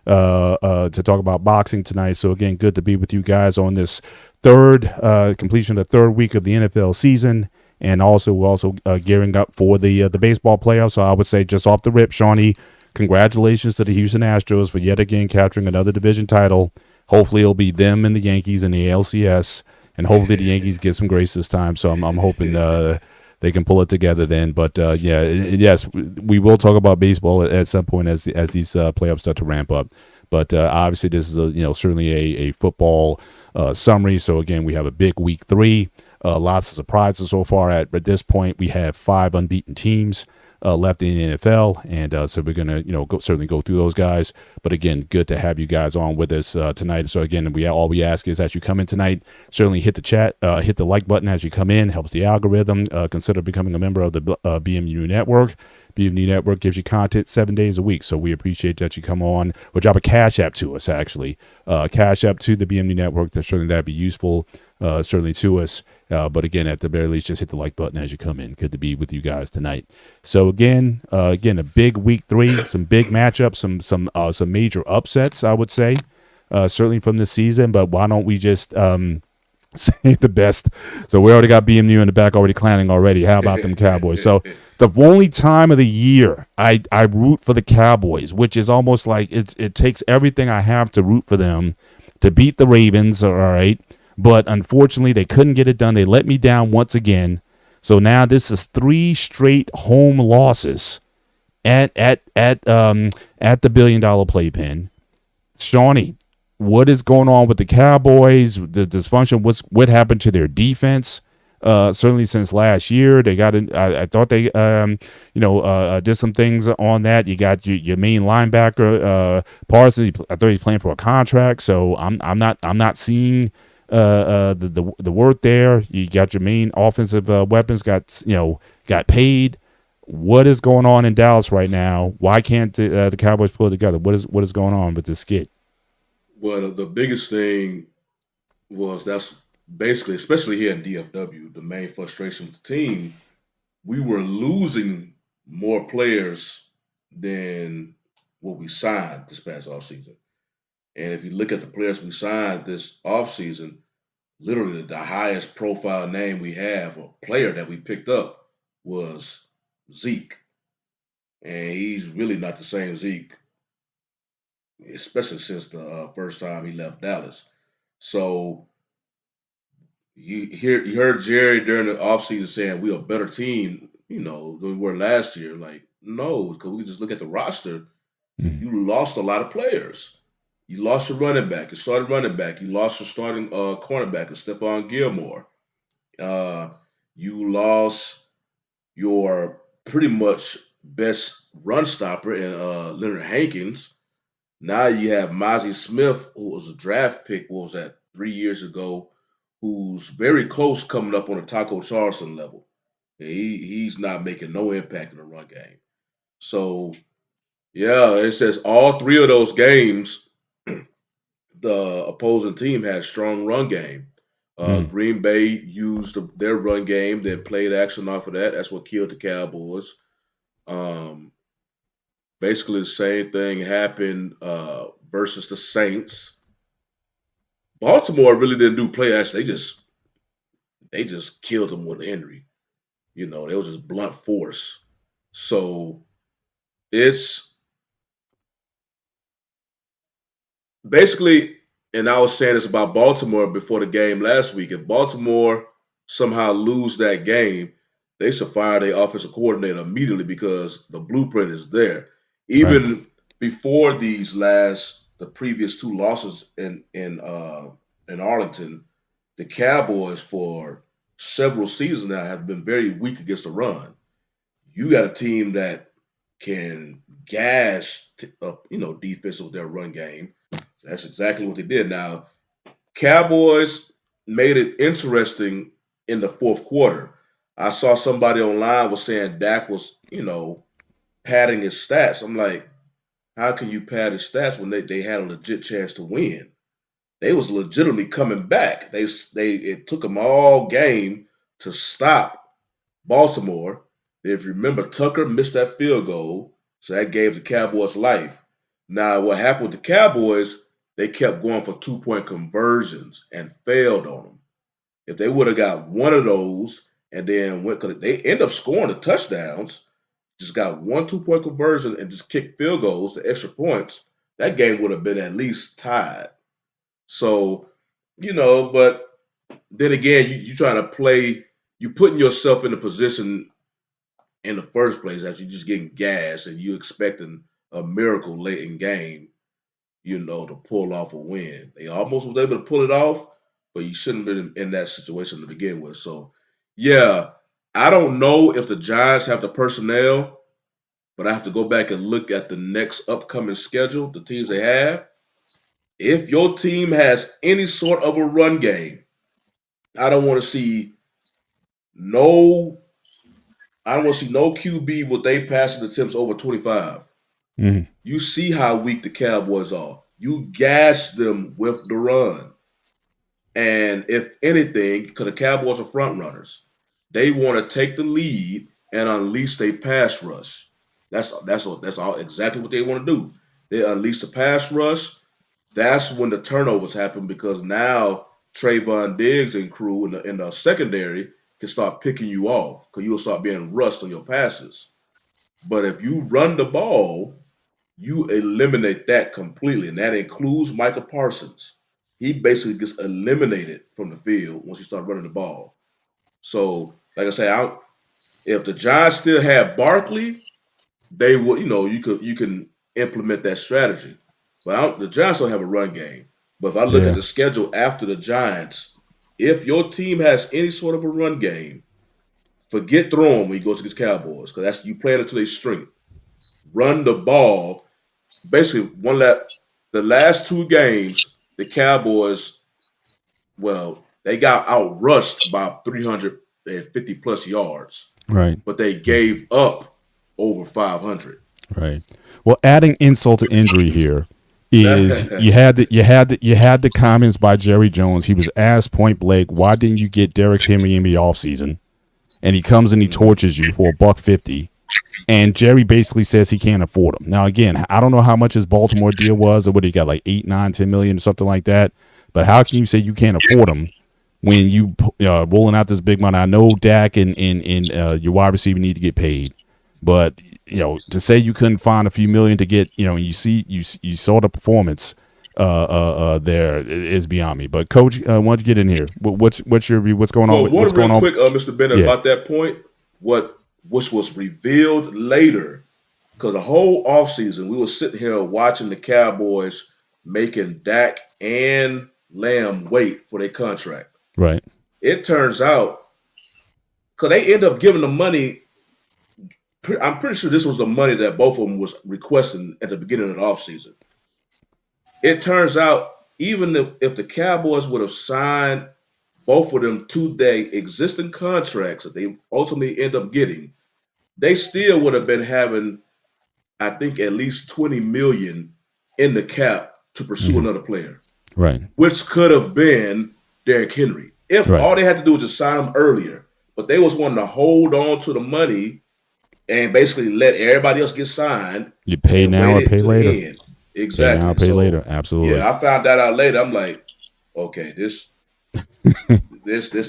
to talk about boxing tonight. So again, good to be with you guys on this third completion of the third week of the NFL season, and also we're also gearing up for the baseball playoffs. So I would say just off the rip, Shawnee, congratulations to the Houston Astros for yet again capturing another division title. Hopefully it'll be them and the Yankees in the ALCS, and hopefully the Yankees get some grace this time. So I'm hoping they can pull it together then. But yes, we will talk about baseball at some point as these playoffs start to ramp up. But obviously this is certainly a football summary. So again, we have a big week 3. Lots of surprises so far. At this point, we have 5 unbeaten teams left in the NFL, and so we're gonna certainly go through those guys. But again, good to have you guys on with us tonight. So again, all we ask is as you come in tonight, certainly hit the chat, hit the like button as you come in. Helps the algorithm. Consider becoming a member of the BMU Network. BMU Network gives you content 7 days a week, so we appreciate that you come on. We'll drop a Cash App to us, actually. Cash App to the BMU Network. Certainly that'd be useful, certainly to us. But again, at the very least, just hit the like button as you come in. Good to be with you guys tonight. So again, a big week 3, some big matchups, some major upsets, I would say, certainly from this season. But why don't we just say the best? So we already got BMU in the back already clowning already. How about them Cowboys? So the only time of the year I root for the Cowboys, which is almost like it takes everything I have to root for them to beat the Ravens. All right. But unfortunately, they couldn't get it done. They let me down once again. So now this is 3 straight home losses at the $1 billion playpen. Shawnee, what is going on with the Cowboys? The dysfunction. What happened to their defense? Certainly since last year, they got. I thought they did some things on that. You got your main linebacker Parsons. I thought he's playing for a contract. So I'm not seeing the work there. You got your main offensive weapons got paid. What is going on in Dallas right now? Why can't the Cowboys pull it together? What is going on with this skid? Well, the biggest thing was that's basically, especially here in DFW, the main frustration with the team. We were losing more players than what we signed this past offseason. And if you look at the players we signed this offseason, literally the highest profile name we have, or player that we picked up, was Zeke. And he's really not the same Zeke, especially since the first time he left Dallas. So you heard Jerry during the offseason saying we're a better team, than we were last year. Like, no, because we just look at the roster. Mm. You lost a lot of players. You lost your running back, your starting running back. You lost your starting cornerback, Stephon Gilmore. Uh, you lost your pretty much best run stopper in Leonard Hankins. Now you have Mozzie Smith, who was a draft pick, what was that, 3 years ago, who's very close coming up on a Taco Charleston level. He's not making no impact in the run game. So yeah, it says all 3 of those games, the opposing team had a strong run game. Mm. Green Bay used their run game, then played action off of that. That's what killed the Cowboys. Um, Basically, the same thing happened versus the Saints. Baltimore really didn't do play action. They just killed them with Henry. They was just blunt force. So it's basically, and I was saying this about Baltimore before the game last week. If Baltimore somehow lose that game, they should fire their offensive coordinator immediately because the blueprint is there. Right. Even before the previous 2 losses in Arlington, the Cowboys for several seasons now have been very weak against the run. You got a team that can gash up, defense with their run game. That's exactly what they did. Now, Cowboys made it interesting in the fourth quarter. I saw somebody online was saying Dak was, padding his stats. I'm like, how can you pad his stats when they had a legit chance to win? They was legitimately coming back. It took them all game to stop Baltimore. If you remember, Tucker missed that field goal, so that gave the Cowboys life. Now, what happened with the Cowboys, they kept going for 2-point conversions and failed on them. If they would have got one of those and then went, because they end up scoring the touchdowns, just got 1 2-point conversion and just kicked field goals, the extra points, that game would have been at least tied. So, but then again, you trying to play, you putting yourself in a position in the first place as you just getting gas and you expecting a miracle late in game, to pull off a win. They almost was able to pull it off, but you shouldn't have been in that situation to begin with. So, yeah, I don't know if the Giants have the personnel, but I have to go back and look at the next upcoming schedule, the teams they have. If your team has any sort of a run game, I don't want to see no. I don't want to see no QB with they passing attempts over 25. Mhm. You see how weak the Cowboys are. You gas them with the run. And if anything, because the Cowboys are front runners, they want to take the lead and unleash their pass rush. That's all exactly what they want to do. They unleash the pass rush. That's when the turnovers happen because now Trayvon Diggs and crew in the secondary can start picking you off because you'll start being rushed on your passes. But if you run the ball, you eliminate that completely, and that includes Michael Parsons. He basically gets eliminated from the field once you start running the ball. So, like I say, if the Giants still have Barkley, they will. You can implement that strategy. But the Giants don't have a run game. But if I look at Yeah. the schedule after the Giants, if your team has any sort of a run game, forget throwing when you go against the Cowboys because that's you playing it to their strength. Run the ball. Basically, the last two games, the Cowboys, well, they got outrushed by 350 plus yards, Right. but they gave up over 500. Right. Well, adding insult to injury here is you had the comments by Jerry Jones. He was asked point blank, "Why didn't you get Derrick Henry in the offseason?" And he comes and he torches you for $150. And Jerry basically says he can't afford him. Now, again, I don't know how much his Baltimore deal was, or what he got, like 8, 9, 10 million or something like that. But how can you say you can't afford him when you rolling out this big money? I know Dak and your wide receiver need to get paid, but to say you couldn't find a few million to get, you saw the performance there is beyond me. But Coach, why don't you get in here? What's your view? What's going on? Well, What's one going real on? quick, Mr. Bennett, Yeah. about that point, which was revealed later, because the whole offseason we were sitting here watching the Cowboys making Dak and Lamb wait for their contract. Right. It turns out, because they end up giving the money, I'm pretty sure this was the money that both of them was requesting at the beginning of the offseason. It turns out, even if the Cowboys would have signed both of them to their existing contracts that they ultimately end up getting, they still would have been having, I think, at least 20 million in the cap to pursue another player, Right. which could have been Derrick Henry. If Right. all they had to do was just sign him earlier, but they was wanting to hold on to the money and basically let everybody else get signed You pay and now or waited pay to later. the end. Pay now or Exactly. pay So later. Absolutely. yeah, I found that out later. I'm like, okay, this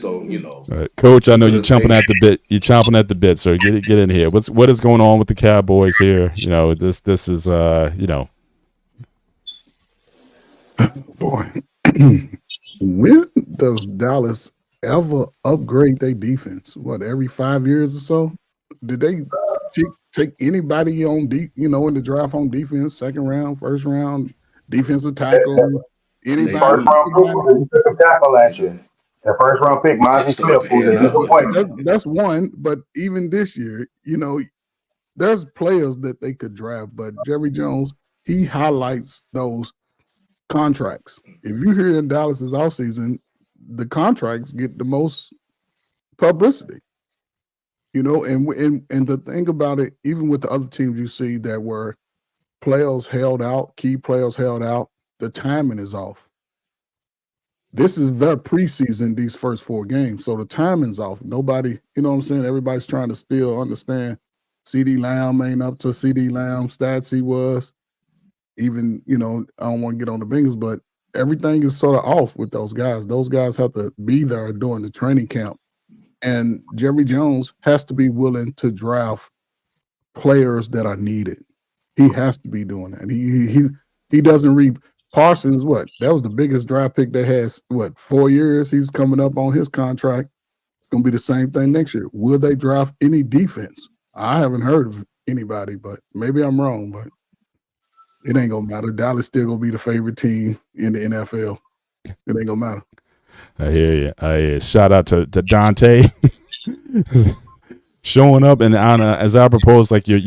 don't, All right. Coach, I know you're because chomping at the bit. You're chomping at the bit, sir. Get in here. What is going on with the Cowboys here? This is Boy, when does Dallas ever upgrade their defense? What, every 5 years or so? Did they take anybody on deep, in the draft on defense, second round, first round, defensive tackle, anybody? First round pick was a defensive tackle last year. The first round pick, they Mozzie started Smith, was a paying out like disappointment. That's one, but even this year, there's players that they could draft, but Jerry Jones, he highlights those contracts. If you hear in Dallas's offseason, the contracts get the most publicity. And the thing about it, even with the other teams you see that were players held out, key players held out, the timing is off. This is their preseason, these first 4 games. So the timing's off. Nobody, you know what I'm saying? Everybody's trying to still understand CeeDee Lamb ain't up to CeeDee Lamb stats he was. even, I don't want to get on the Bengals, but everything is sort of off with those guys. Those guys have to be there during the training camp. And Jerry Jones has to be willing to draft players that are needed. He has to be doing that. He doesn't read Parsons. That was the biggest draft pick they had. 4 years? He's coming up on his contract. It's gonna be the same thing next year. Will they draft any defense? I haven't heard of anybody, but maybe I'm wrong. But it ain't gonna matter. Dallas still gonna be the favorite team in the NFL. It ain't gonna matter. I hear you. I hear you. Shout out to Dante showing up, and as I proposed, like your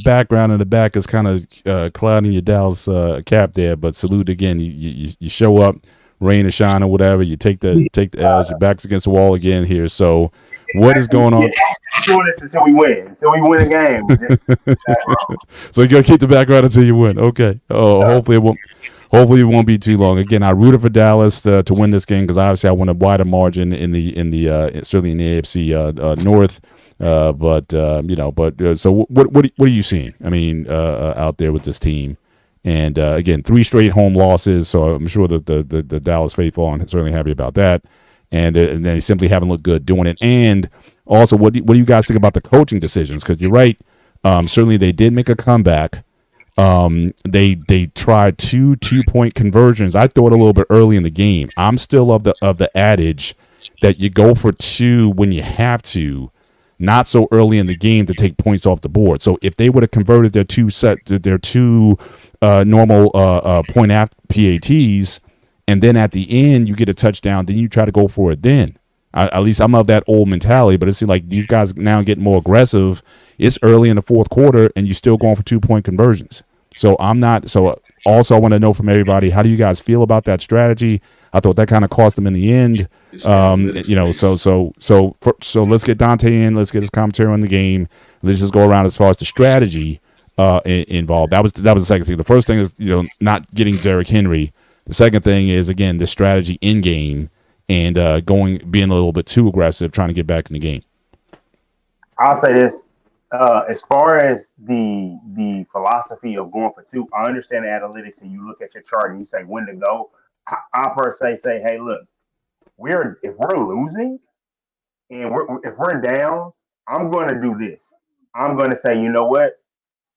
background in the back is kind of clouding your Dallas cap there. But salute again. You show up, rain or shine or whatever. You take the L's. Your back's against the wall again here. So what is going on? Doing this until we win a game. So you gotta keep the background until you win. Okay. Oh, hopefully it won't be too long. Again, I rooted for Dallas to win this game because obviously I want a wider margin in the certainly in the AFC North. So what are you seeing? I mean, out there with this team, and again, 3 straight home losses. So I'm sure that the Dallas faithful are certainly happy about that, and they simply haven't looked good doing it. And also, what do you guys think about the coaching decisions? Because you're right, certainly they did make a comeback. They tried 2 2-point conversions. I thought a little bit early in the game. I'm still of the adage that you go for 2 when you have to, not so early in the game to take points off the board. So if they would have converted their 2 normal point after PATs, and then at the end you get a touchdown, then you try to go for it then. At least I'm of that old mentality, but it seems like these guys now get more aggressive. It's early in the fourth quarter, and you're still going for 2-point conversions. So I'm not. So also, I want to know from everybody, how do you guys feel about that strategy? I thought that kind of cost them in the end. So let's get Dante in. Let's get his commentary on the game. Let's just go around as far as the strategy involved. That was the second thing. The first thing is not getting Derrick Henry. The second thing is, again, the strategy in game and being a little bit too aggressive, trying to get back in the game. I'll say this. As far as the philosophy of going for 2, I understand the analytics, and you look at your chart and you say when to go. I per se say, hey, look, if we're losing and if we're down, I'm going to do this. I'm going to say, you know what?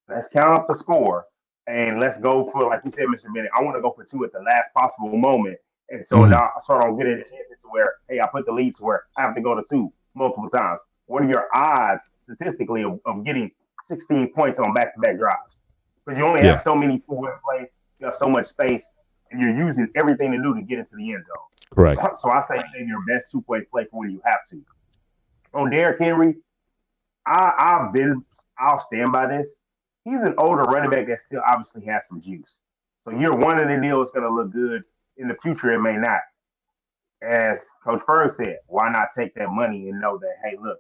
Let's count up the score and let's go for, like you said, Mr. Bennett. I want to go for 2 at the last possible moment, and so now I sort of get into chances to where, hey, I put the lead to where I have to go to 2 multiple times. What are your odds statistically of getting 16 points on back-to-back drives? Because you only have so many 2-win plays, you have so much space, and you're using everything to do to get into the end zone. Correct. So I say save your best 2-point play for when you have to. On Derrick Henry, I'll stand by this. He's an older running back that still obviously has some juice. So year 1 of the deal is going to look good. In the future, it may not. As Coach Ferg said, why not take that money and know that, hey, look,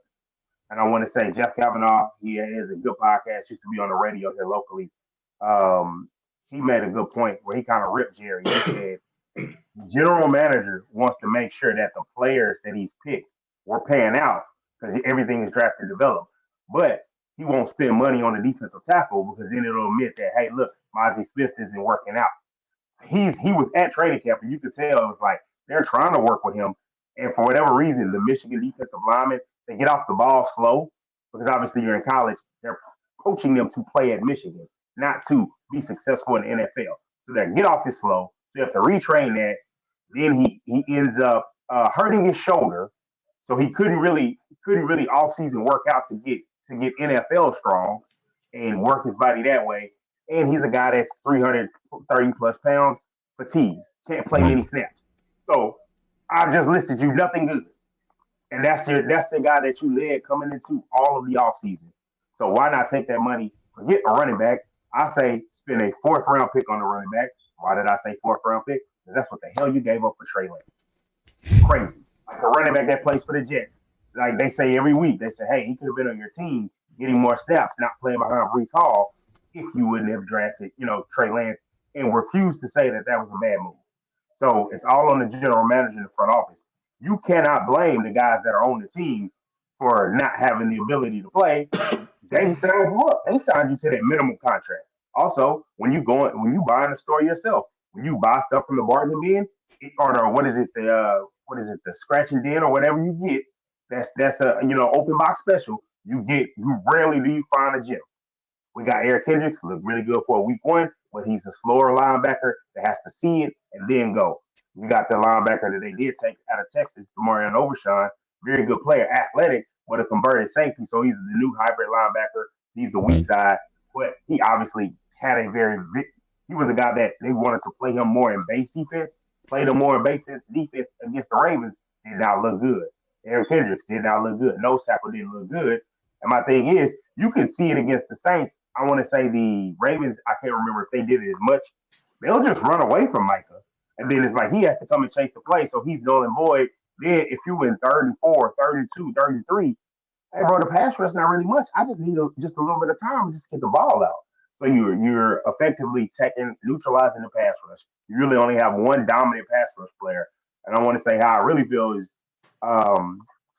and I want to say Jeff Kavanaugh, he has a good podcast, used to be on the radio here locally. He made a good point where he kind of ripped Jerry. He said the general manager wants to make sure that the players that he's picked were paying out because everything is draft and developed. But he won't spend money on the defensive tackle because then it'll admit that, hey, look, Mozzie Smith isn't working out. He was at training camp, and you could tell it was like they're trying to work with him. And for whatever reason, the Michigan defensive linemen, they get off the ball slow because obviously you're in college. They're coaching them to play at Michigan, not to be successful in the NFL. So their get off is slow. So you have to retrain that. Then he ends up hurting his shoulder, so he couldn't really all season work out to get NFL strong and work his body that way. And he's a guy that's 330 plus pounds, fatigued, can't play many snaps. So I've just listed you nothing good. And that's the guy that you led coming into all of the offseason. So why not take that money, forget a running back? I say spend a 4th round pick on the running back. Why did I say 4th round pick? Because that's what the hell you gave up for Trey Lance. Crazy. Like a running back that plays for the Jets. Like they say every week, they say, hey, he could have been on your team getting more snaps, not playing behind Breece Hall if you wouldn't have drafted, Trey Lance, and refused to say that was a bad move. So it's all on the general manager in the front office. You cannot blame the guys that are on the team for not having the ability to play. They signed you up. They signed you to that minimum contract. Also, when you buy in the store yourself, when you buy stuff from the bargain bin, what is it, the scratching bin or whatever you get, that's a open box special. You rarely do you find a gem. We got Eric Kendricks, who looked really good for a week one, but he's a slower linebacker that has to see it and then go. You got the linebacker that they did take out of Texas, Marion Overshawn, very good player, athletic, but a converted safety. So he's the new hybrid linebacker. He's the weak side, but he obviously had he was a guy that they wanted to play him more in base defense, played him more in base defense against the Ravens, did not look good. Eric Kendricks did not look good. Nose tackle didn't look good. And my thing is, you can see it against the Saints. I want to say the Ravens, I can't remember if they did it as much. They'll just run away from Micah. And then it's like he has to come and chase the play. So he's null and void. Then if you win 34, 32, 33, hey, bro, the pass rush not really much. I just need just a little bit of time to just get the ball out. So you're effectively neutralizing the pass rush. You really only have one dominant pass rush player. And I want to say how I really feel is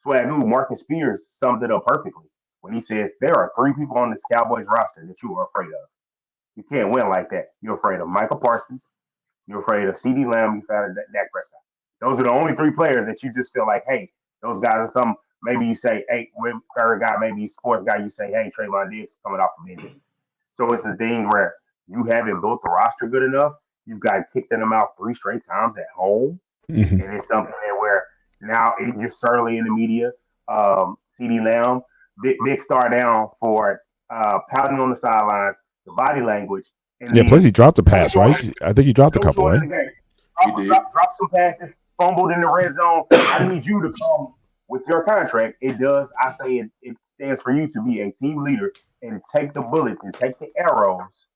Marcus Spears summed it up perfectly when he says there are 3 people on this Cowboys roster that you are afraid of. You can't win like that. You're afraid of Michael Parsons. You're afraid of CeeDee Lamb. You're afraid of Dak Prescott. Those are the only 3 players that you just feel like, hey, those guys are some. Maybe you say, hey, third guy, maybe he's fourth guy. You say, hey, Trayvon Diggs coming off of injury. So it's the thing where you haven't built the roster good enough. You've got kicked them out 3 straight times at home, and it's something where now you're certainly in the media. CeeDee Lamb, big star down for pouting on the sidelines, the body language. And plus he dropped a pass, right? I think he dropped a couple, right? Dropped some passes, fumbled in the red zone. I need you to come with your contract. It does. I say it stands for you to be a team leader and take the bullets and take the arrows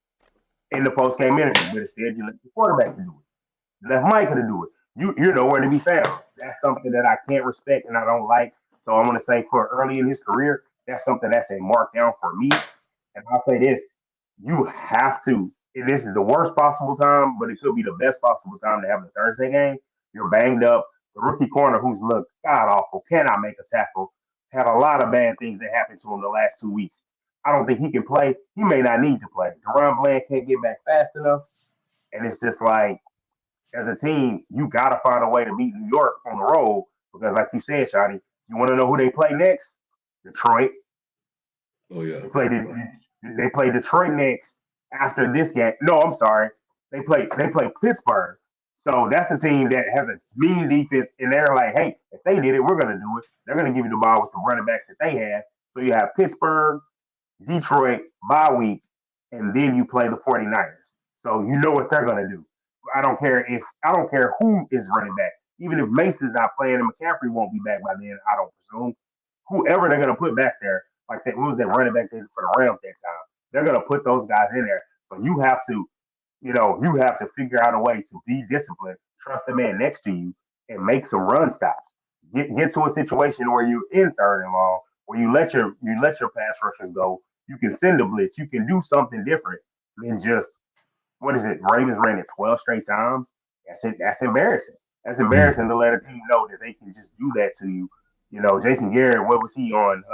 in the post-game interview. But instead, you let the quarterback to do it. You left Micah to do it. You're nowhere to be found. That's something that I can't respect and I don't like. So I'm going to say for early in his career, that's something that's a markdown for me. And I'll say this. You have to. This is the worst possible time, but it could be the best possible time to have the Thursday game. You're banged up. The rookie corner who's looked god-awful, cannot make a tackle, had a lot of bad things that happened to him the last 2 weeks. I don't think he can play. He may not need to play. DaRon Bland can't get back fast enough. And it's just like, as a team, you got to find a way to beat New York on the road because, like you said, Shotty, you want to know who they play next? Detroit. Oh, yeah. They play Detroit next after this game. No, I'm sorry. They play Pittsburgh. So that's the team that has a mean defense, and they're like, hey, if they did it, we're going to do it. They're going to give you the ball with the running backs that they have. So you have Pittsburgh, Detroit, bye week, and then you play the 49ers. So you know what they're going to do. I don't care who is running back. Even if Mason's not playing and McCaffrey won't be back by then, I don't presume. Whoever they're going to put back there, like that, who was that running back there for the Rams that time? They're going to put those guys in there. So you have to figure out a way to be disciplined, trust the man next to you, and make some run stops. Get to a situation where you're in third and long, where you let your pass rushers go. You can send a blitz. You can do something different than just Ravens ran it 12 straight times. That's embarrassing. That's embarrassing to let a team know that they can just do that to you. Jason Garrett, what was he on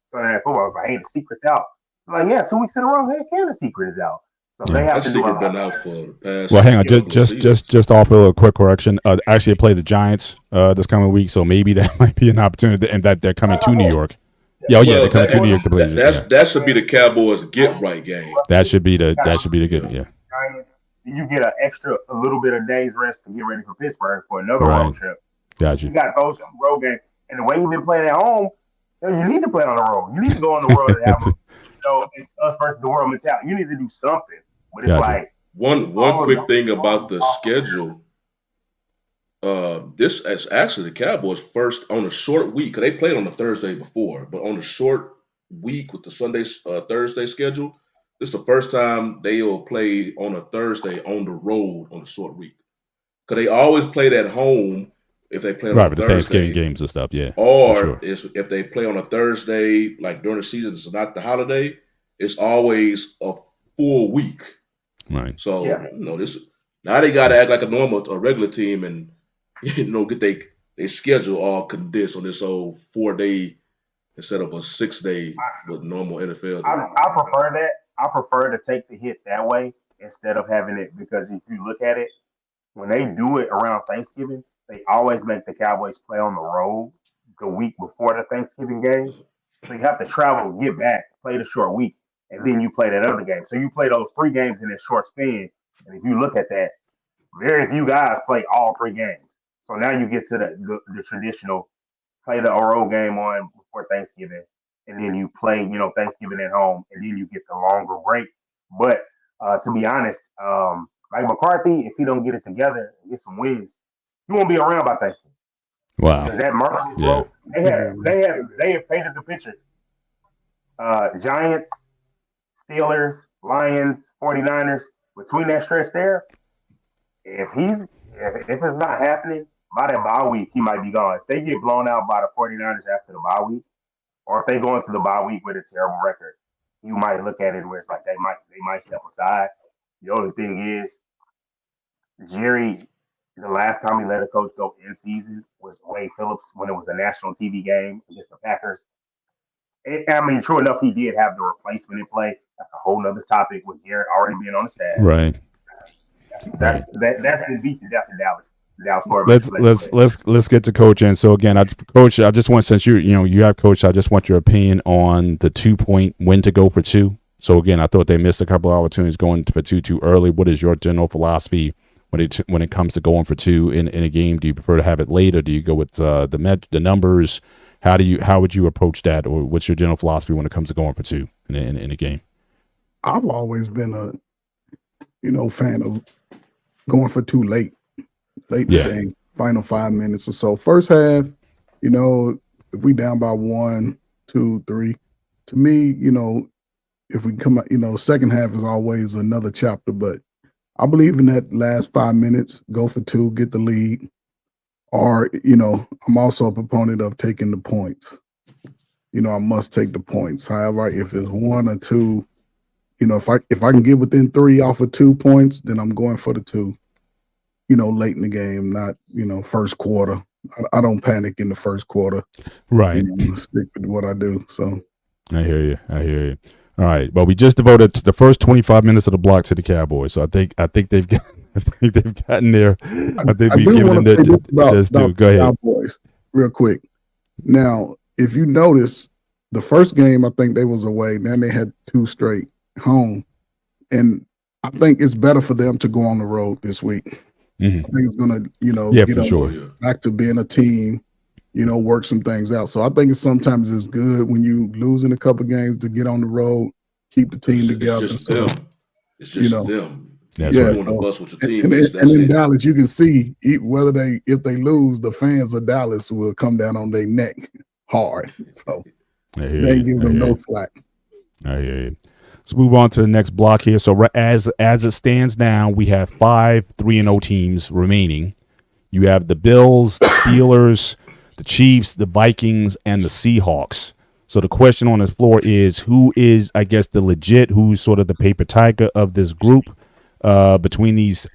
Sunday Night Football? I was like, hey, the secret's out. Like, yeah, 2 weeks in a row, hey, the secret is out. So they have to do secret been out for the past. Well, hang on, just offer a quick correction. Actually, they play the Giants this coming week, so maybe that might be an opportunity, and that they're coming to New York. They're coming to New York to play. That should be the Cowboys' get right game. That should be the good. Yeah. Giants, you get a little bit of days rest to get ready for Pittsburgh for another road trip. Gotcha. You got those 2 road games, and the way you've been playing at home, you need to play on the road. You need to go on the road and have it's us versus the world mentality. You need to do something. But it's like one quick thing about the schedule. This is actually the Cowboys' first on a short week because they played on the Thursday before, but on a short week with the Thursday schedule, this is the first time they will play on a Thursday on the road on a short week. Because they always played at home if they play on a Thursday. The Thanksgiving games and stuff, yeah. Or if they play on a Thursday, like during the season, it's not the holiday, it's always a full week. Right. So, now they got to act like a regular team and, get their schedule all condensed on this old 4-day instead of a 6-day with normal NFL. I prefer that. I prefer to take the hit that way instead of having it, because if you look at it, when they do it around Thanksgiving, they always make the Cowboys play on the road the week before the Thanksgiving game. So you have to travel, get back, play the short week, and then you play that other game. So you play those 3 games in a short span. And if you look at that, very few guys play all 3 games. So now you get to the traditional play the road game on before Thanksgiving, and then you play, Thanksgiving at home, and then you get the longer break. But to be honest, like McCarthy, if he don't get it together and get some wins, he won't be around by Thanksgiving Wow. because that Murphy Yeah. vote, they have painted the picture. Giants, Steelers, Lions, 49ers, between that stretch there, if it's not happening by that bye week, he might be gone. If they get blown out by the 49ers after the bye week, or if they go into the bye week with a terrible record, you might look at it where it's like they might step aside. The only thing is, Jerry, the last time he let a coach go in season was Wade Phillips when it was a national TV game against the Packers. I mean, true enough, he did have the replacement in play. That's a whole nother topic with Garrett already being on the staff. Right. That's been beat to death in Dallas. Let's get to Coach in. So again, Coach, I just want, since you have Coach, I just want your opinion on the 2-point when to go for 2. So again, I thought they missed a couple of opportunities going for 2 too early. What is your general philosophy when it comes to going for 2 in a game? Do you prefer to have it late, or do you go with the numbers? How would you approach that, or what's your general philosophy when it comes to going for 2 in a game? I've always been a fan of going for 2 late in the game, final 5 minutes or so. First half, if we down by 1, 2, 3, to me, if we come out, second half is always another chapter. But I believe in that last 5 minutes, go for 2, get the lead. Or, I'm also a proponent of taking the points. I must take the points. However, if it's 1 or 2, if I can get within 3 off of 2 points, then I'm going for the 2. Late in the game, not first quarter. I don't panic in the first quarter. Right. Stick with what I do. So I hear you. All right. Well, we just devoted the first 25 minutes of the block to the Cowboys, so I think they've gotten there. I think we've given them their just due. Go ahead. Cowboys, real quick. Now, if you notice, the first game I think they was away. Then they had 2 straight home, and I think it's better for them to go on the road this week. Mm-hmm. I think it's gonna, get for sure back to being a team, work some things out. So I think sometimes it's good when you losing a couple games to get on the road, keep the team together. It's just them. That's right. On the bus with your teammates. And in Dallas, you can see if they lose, the fans of Dallas will come down on their neck hard. So they ain't giving them no slack. I hear you. Let's move on to the next block here. So as it stands now, we have 5 3-0 teams remaining. You have the Bills, the Steelers, the Chiefs, the Vikings, and the Seahawks. So the question on the floor is, who is, I guess, who's sort of the paper tiger of this group between these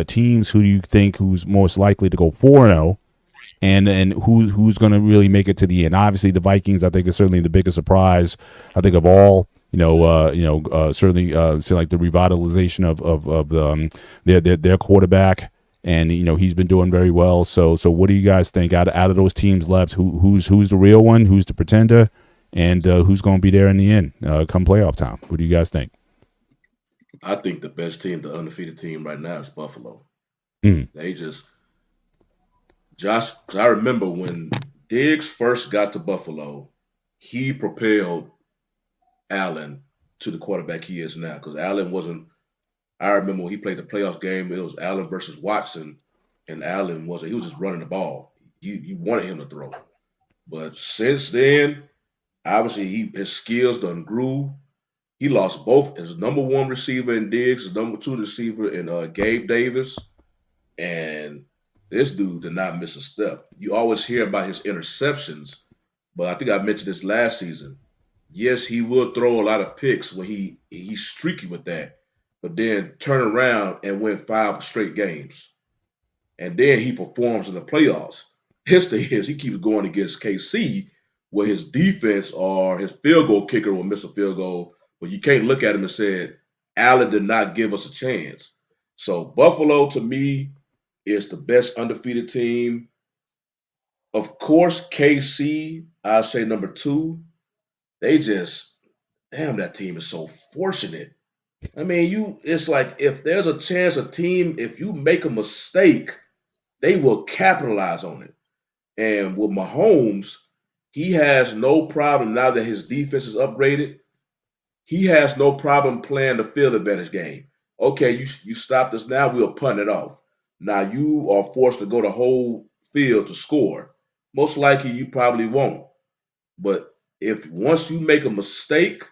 teams? Who do you think who's most likely to go 4-0? And who's going to really make it to the end? Obviously, the Vikings, I think, is certainly the biggest surprise, I think, of all. Certainly seem like the revitalization of their quarterback, and he's been doing very well. So what do you guys think out of those teams left? Who's the real one? Who's the pretender? And who's going to be there in the end come playoff time? What do you guys think? I think the best team, the undefeated team right now, is Buffalo. They just Josh. Because I remember when Diggs first got to Buffalo, he propelled Allen to the quarterback he is now, because Allen wasn't. I remember when he played the playoff game, it was Allen versus Watson, and Allen wasn't. He was just running the ball. You wanted him to throw, but since then, obviously his skills done grew. He lost both his number 1 receiver in Diggs, his number 2 receiver in Gabe Davis, and this dude did not miss a step. You always hear about his interceptions, but I think I mentioned this last season. Yes, he will throw a lot of picks when he's streaky with that, but then turn around and win 5 straight games. And then he performs in the playoffs. His thing is he keeps going against KC, where his defense or his field goal kicker will miss a field goal, but you can't look at him and say Allen did not give us a chance. So Buffalo to me is the best undefeated team. Of course, KC, I say number two. They just damn, that team is so fortunate. I mean, it's like if there's a chance a team, if you make a mistake, they will capitalize on it. And with Mahomes, he has no problem now that his defense is upgraded. He has no problem playing the field advantage game. Okay, you stopped us now, we'll punt it off. Now you are forced to go the whole field to score. Most likely you probably won't. But if once you make a mistake,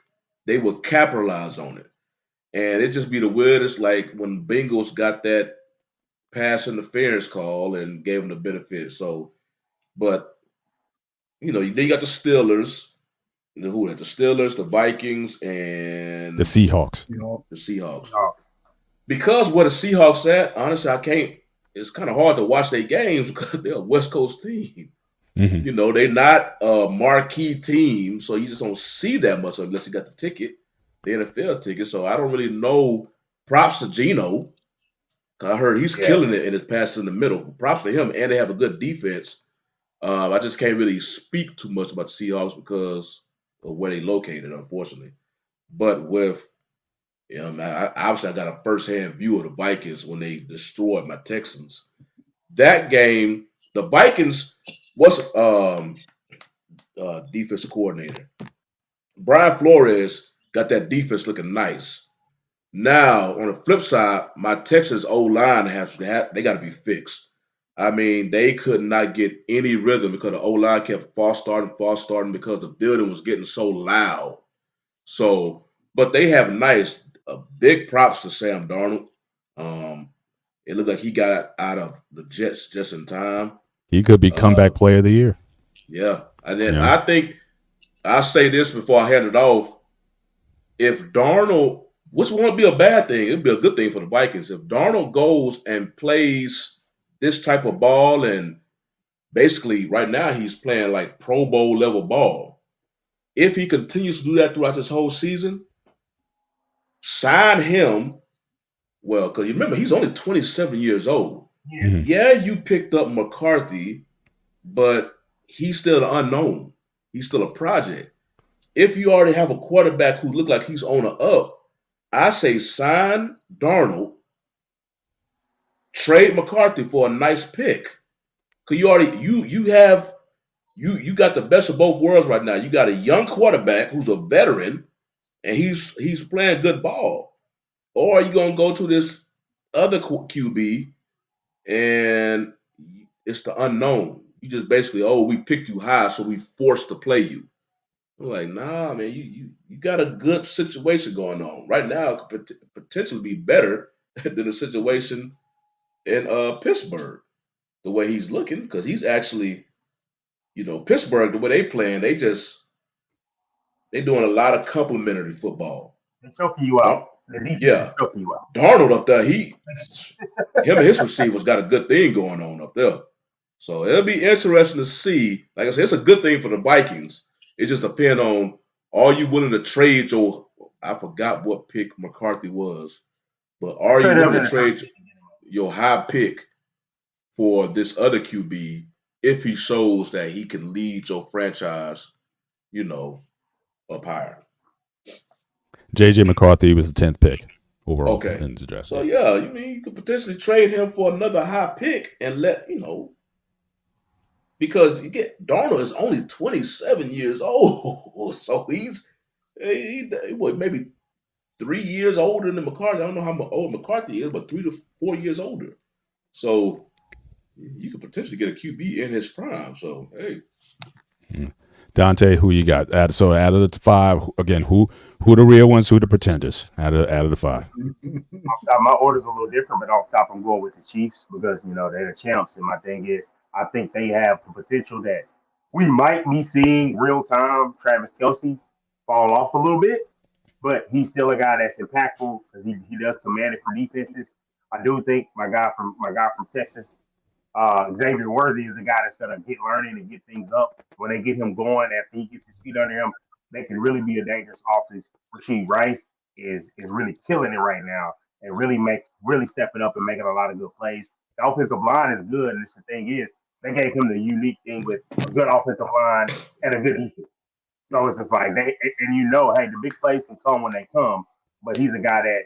they will capitalize on it. And it just be the weirdest, like when Bengals got that pass interference call and gave them the benefit. So, but then you got the Steelers, who that? The Steelers, the Vikings, and The Seahawks. the Seahawks. Because where the Seahawks at, honestly, I can't. It's kind of hard to watch their games because they're a West Coast team. Mhm. They're not a marquee team, so you just don't see that much unless you got the ticket, the NFL ticket. So I don't really know. Props to Geno. 'Cause I heard he's Yeah. killing it in his passes in the middle. Props to him, and they have a good defense. I just can't really speak too much about the Seahawks because of where they located, unfortunately. But man, obviously I got a first-hand view of the Vikings when they destroyed my Texans. That game, the Vikings was defensive coordinator. Brian Flores got that defense looking nice. Now, on the flip side, my Texas O line they got to be fixed. I mean, they could not get any rhythm because the O line kept false starting because the building was getting so loud. So, but they have big props to Sam Darnold. Um, it looked like he got out of the Jets just in time. He could be comeback player of the year. Yeah, and then Yeah. I think I'll say this before I hand it off. If Darnold, which won't be a bad thing, it'd be a good thing for the Vikings. If Darnold goes and plays this type of ball, and basically right now he's playing like Pro Bowl level ball. If he continues to do that throughout this whole season, sign him. Well, because you remember he's only 27 years old. Yeah. Mhm. Yeah, you picked up McCarthy, but he's still an unknown. He's still a project. If you already have a quarterback who look like he's on the up, I say sign Darnold, trade McCarthy for a nice pick. Cause you got the best of both worlds right now. You got a young quarterback who's a veteran and he's playing good ball. Or are you gonna go to this other QB and it's the unknown? You just basically, we picked you high, so we forced to play you. I'm like, nah, man, you got a good situation going on right now. It could potentially be better than the situation in Pittsburgh. The way he's looking, because he's actually, Pittsburgh. The way they playing, they doing a lot of complimentary football. They're choking you out. Dar- The defense yeah, is choking you out. Darnold up there, him and his receivers got a good thing going on up there. So it'll be interesting to see. Like I said, it's a good thing for the Vikings. It just depends on, are you willing to trade your, I forgot what pick McCarthy was, but are you Trade him willing in to the first trade your high pick for this other QB if he shows that he can lead your franchise, up higher? JJ McCarthy was the 10th pick overall Okay. in the draft. So yeah, you could potentially trade him for another high pick and because you get Darnold is only 27 years old, so what, maybe 3 years older than McCarthy. I don't know how old McCarthy is, but 3 to 4 years older. So you could potentially get a QB in his prime. So hey, Dante, who you got? Out of the five, again, who the real ones? Who the pretenders? Out of the five. Off top, my order's a little different, but off top, I'm going with the Chiefs because they're the champs. And my thing is, I think they have the potential that we might be seeing real time Travis Kelce fall off a little bit, but he's still a guy that's impactful because he does command it for defenses. I do think my guy from Texas, Xavier Worthy, is a guy that's gonna get learning and get things up when they get him going after he gets his feet under him. they can really be a dangerous offense. Rasheed Rice is really killing it right now and really stepping up and making a lot of good plays. The offensive line is good, and the thing is, they gave him the unique thing with a good offensive line and a good defense. So it's just like hey, the big plays can come when they come, but he's a guy that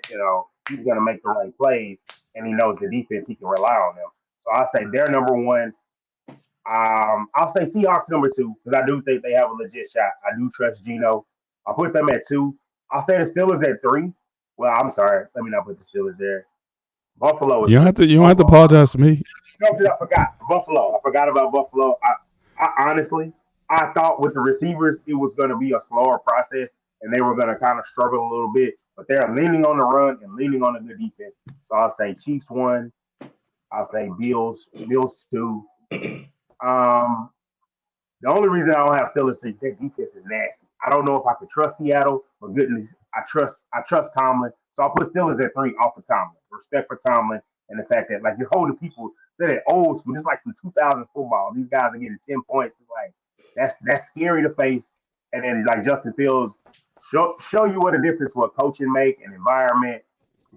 he's gonna make the right plays, and he knows the defense. He can rely on them. So I say they're number one. I'll say Seahawks number two because I do think they have a legit shot. I do trust Geno. I'll put them at two. I'll say the Steelers at three. Well, I'm sorry. Let me not put the Steelers there. Buffalo is. You don't have to apologize to me. No, because I forgot Buffalo. I forgot about Buffalo. I honestly, I thought with the receivers it was going to be a slower process and they were going to kind of struggle a little bit. But they're leaning on the run and leaning on a good defense. So I'll say Chiefs 1. I'll say Bills 2. The only reason I don't have Steelers is their defense is nasty. I don't know if I could trust Seattle, but goodness, I trust Tomlin. So I'll put Steelers at 3 off of Tomlin. Respect for Tomlin and the fact that like you're holding people say that old school, just like some 2000 football. These guys are getting 10 points. It's like that's scary to face. And then like Justin Fields show you what a difference what coaching make and environment.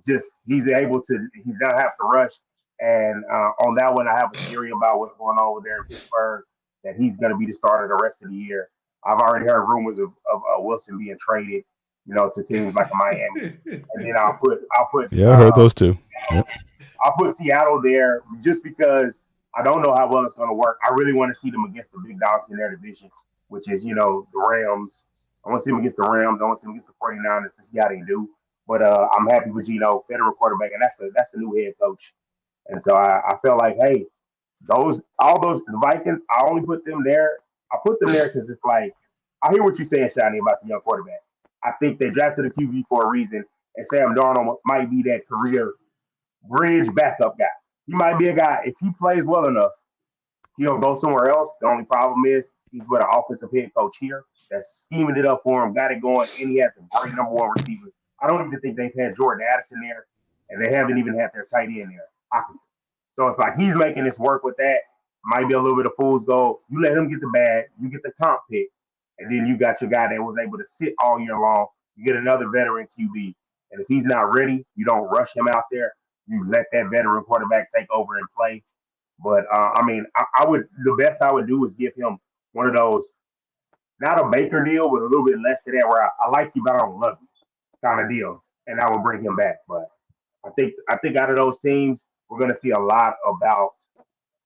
Just he doesn't have to rush. And on that one, I have a theory about what's going on over there in Pittsburgh, that he's going to be the starter the rest of the year. I've already heard rumors of Wilson being traded, to teams like Miami. And then I'll put. Yeah, I heard those too. Yep. I'll put Seattle there just because I don't know how well it's going to work. I really want to see them against the big dogs in their division, which is, the Rams. I want to see them against the Rams. I want to see them against the 49ers to see how they do. But I'm happy with Geno, federal quarterback, and that's a new head coach. And so I feel like, hey, the Vikings, I only put them there. I put them there because it's like, I hear what you're saying, Shani, about the young quarterback. I think they drafted a QB for a reason, and Sam Darnold might be that career bridge backup guy. He might be a guy, if he plays well enough, he'll go somewhere else. The only problem is he's with an offensive head coach here that's scheming it up for him, got it going, and he has a great number one receiver. I don't even think they've had Jordan Addison there, and they haven't even had their tight end there. So it's like he's making this work with that. Might be a little bit of fool's gold. You let him get the bag, you get the comp pick, and then you got your guy that was able to sit all year long. You get another veteran QB. And if he's not ready, you don't rush him out there. You let that veteran quarterback take over and play. But the best I would do is give him one of those, not a Baker deal, but a little bit less than that, where I like you, but I don't love you kind of deal. And I will bring him back. But I think out of those teams, we're going to see a lot about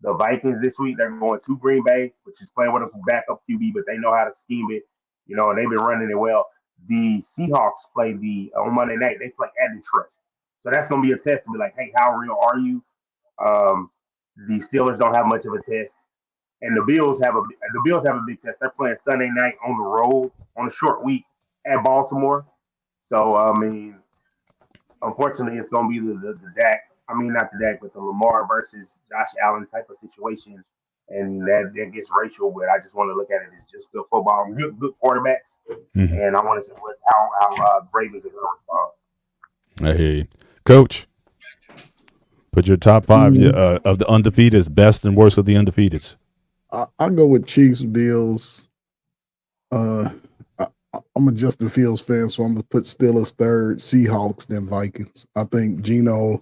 the Vikings this week. They're going to Green Bay, which is playing with a backup QB, but they know how to scheme it, and they've been running it well. The Seahawks play on Monday night. They play at Detroit. So that's going to be a test to be like, hey, how real are you? The Steelers don't have much of a test. And the Bills have a big test. They're playing Sunday night on the road on a short week at Baltimore. So, unfortunately, it's going to be the Dak. Not the Dak, but the Lamar versus Josh Allen type of situation. And that gets racial, but I just want to look at it as just good football, good quarterbacks. Mm-hmm. And I want to see how Ravens are going to respond. I hear you. Coach, put your top 5 of the undefeateds, best and worst of the undefeateds. I'll go with Chiefs, Bills. I'm a Justin Fields fan, so I'm going to put Steelers 3rd, Seahawks, then Vikings. I think Geno,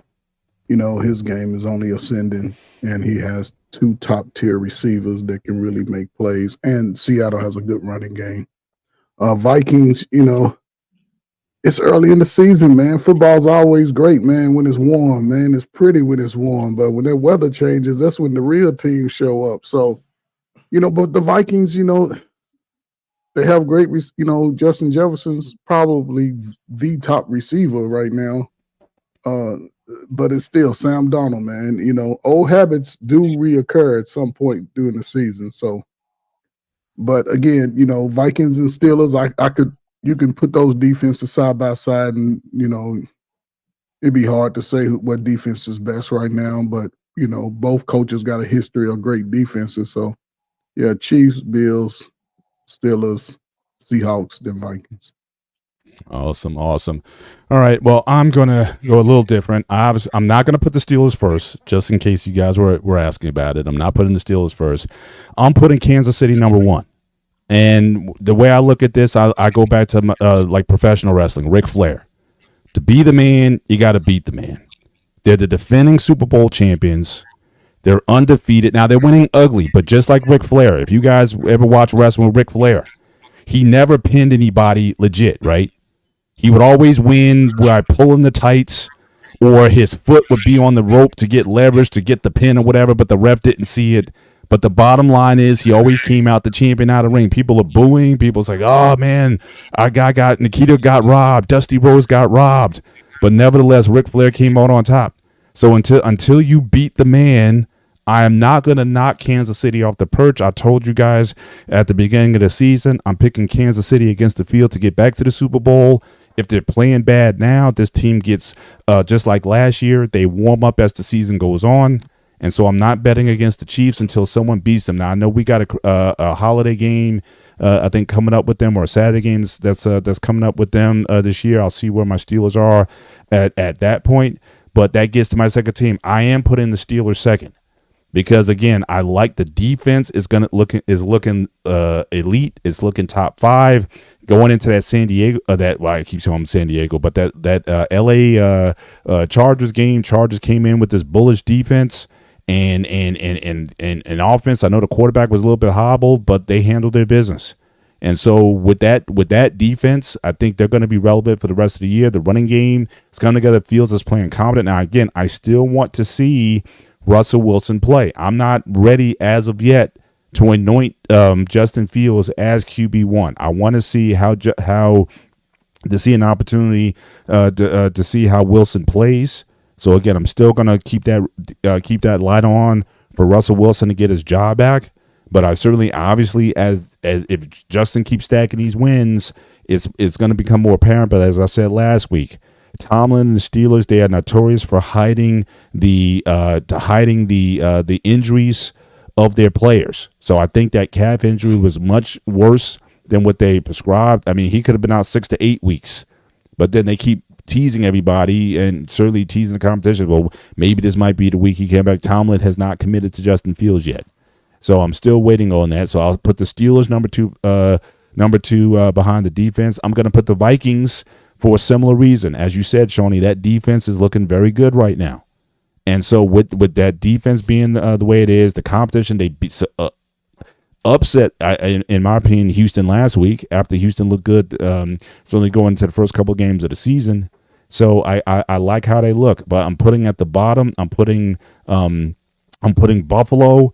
his game is only ascending, and he has 2 top-tier receivers that can really make plays, and Seattle has a good running game. Vikings, it's early in the season, man. Football's always great, man, when it's warm, man. It's pretty when it's warm, but when the weather changes, that's when the real teams show up. So, but the Vikings, they have great, Justin Jefferson's probably the top receiver right now. But it's still Sam Darnold, man. Old habits do reoccur at some point during the season. So, but again, Vikings and Steelers, you can put those defenses side by side, and it'd be hard to say what defense is best right now. But both coaches got a history of great defenses. So, yeah, Chiefs, Bills, Steelers, Seahawks, then Vikings. Awesome. All right. Well, I'm going to go a little different. I'm not going to put the Steelers first, just in case you guys were asking about it. I'm not putting the Steelers first. I'm putting Kansas City number 1. And the way I look at this, I go back to like professional wrestling, Ric Flair. To be the man, you got to beat the man. They're the defending Super Bowl champions. They're undefeated. Now, they're winning ugly, but just like Ric Flair, if you guys ever watch wrestling with Ric Flair, he never pinned anybody legit, right? He would always win by pulling the tights, or his foot would be on the rope to get leverage to get the pin or whatever, but the ref didn't see it. But the bottom line is he always came out the champion out of the ring. People are booing. People's like, oh, man, our guy Nikita got robbed. Dusty Rhodes got robbed. But nevertheless, Ric Flair came out on top. So until you beat the man, I am not going to knock Kansas City off the perch. I told you guys at the beginning of the season, I'm picking Kansas City against the field to get back to the Super Bowl. If they're playing bad now, this team gets, just like last year, they warm up as the season goes on. And so I'm not betting against the Chiefs until someone beats them. Now, I know we got a holiday game, I think, coming up with them, or a Saturday game that's coming up with them this year. I'll see where my Steelers are at that point. But that gets to my second team. I am putting the Steelers second because, again, I like the defense is looking elite. It's looking top 5. Going into that San Diego, I keep saying San Diego, but that LA Chargers game. Chargers came in with this bullish defense. And offense, I know the quarterback was a little bit hobbled, but they handled their business. And so with that defense, I think they're going to be relevant for the rest of the year. The running game is coming together. Fields is playing competent. Now, again, I still want to see Russell Wilson play. I'm not ready as of yet to anoint Justin Fields as QB1. I want to see how to see an opportunity to see how Wilson plays. So again, I'm still going to keep that light on for Russell Wilson to get his job back. But I certainly, obviously, as if Justin keeps stacking these wins, it's going to become more apparent. But as I said last week, Tomlin and the Steelers, they are notorious for hiding the injuries of their players. So I think that calf injury was much worse than what they prescribed. I mean, he could have been out 6 to 8 weeks, but then they keep teasing everybody and certainly teasing the competition. Well, maybe this might be the week he came back. Tomlin has not committed to Justin Fields yet. So I'm still waiting on that. So I'll put the Steelers number two behind the defense. I'm going to put the Vikings for a similar reason. As you said, Shawnee, that defense is looking very good right now. And so with that defense being the way it is, the competition, they upset, in my opinion, Houston last week after Houston looked good, certainly going into the first couple of games of the season. So I like how they look, but I'm putting at the bottom. I'm putting Buffalo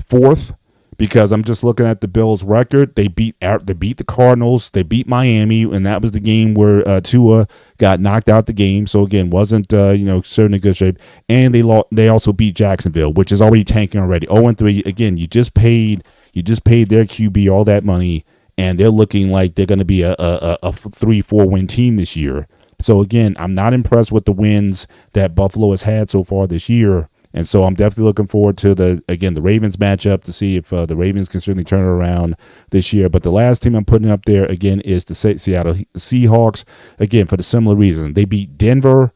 fourth because I'm just looking at the Bills' record. They beat the Cardinals. They beat Miami, and that was the game where Tua got knocked out the game. So again, wasn't certainly good shape. And they also beat Jacksonville, which is already tanking already. 0-3. Again, you just paid their QB all that money, and they're looking like they're going to be a 3-4 win team this year. So again, I'm not impressed with the wins that Buffalo has had so far this year. And so I'm definitely looking forward to the Ravens matchup to see if the Ravens can certainly turn it around this year. But the last team I'm putting up there, again, is the Seattle Seahawks, again, for the similar reason. They beat Denver,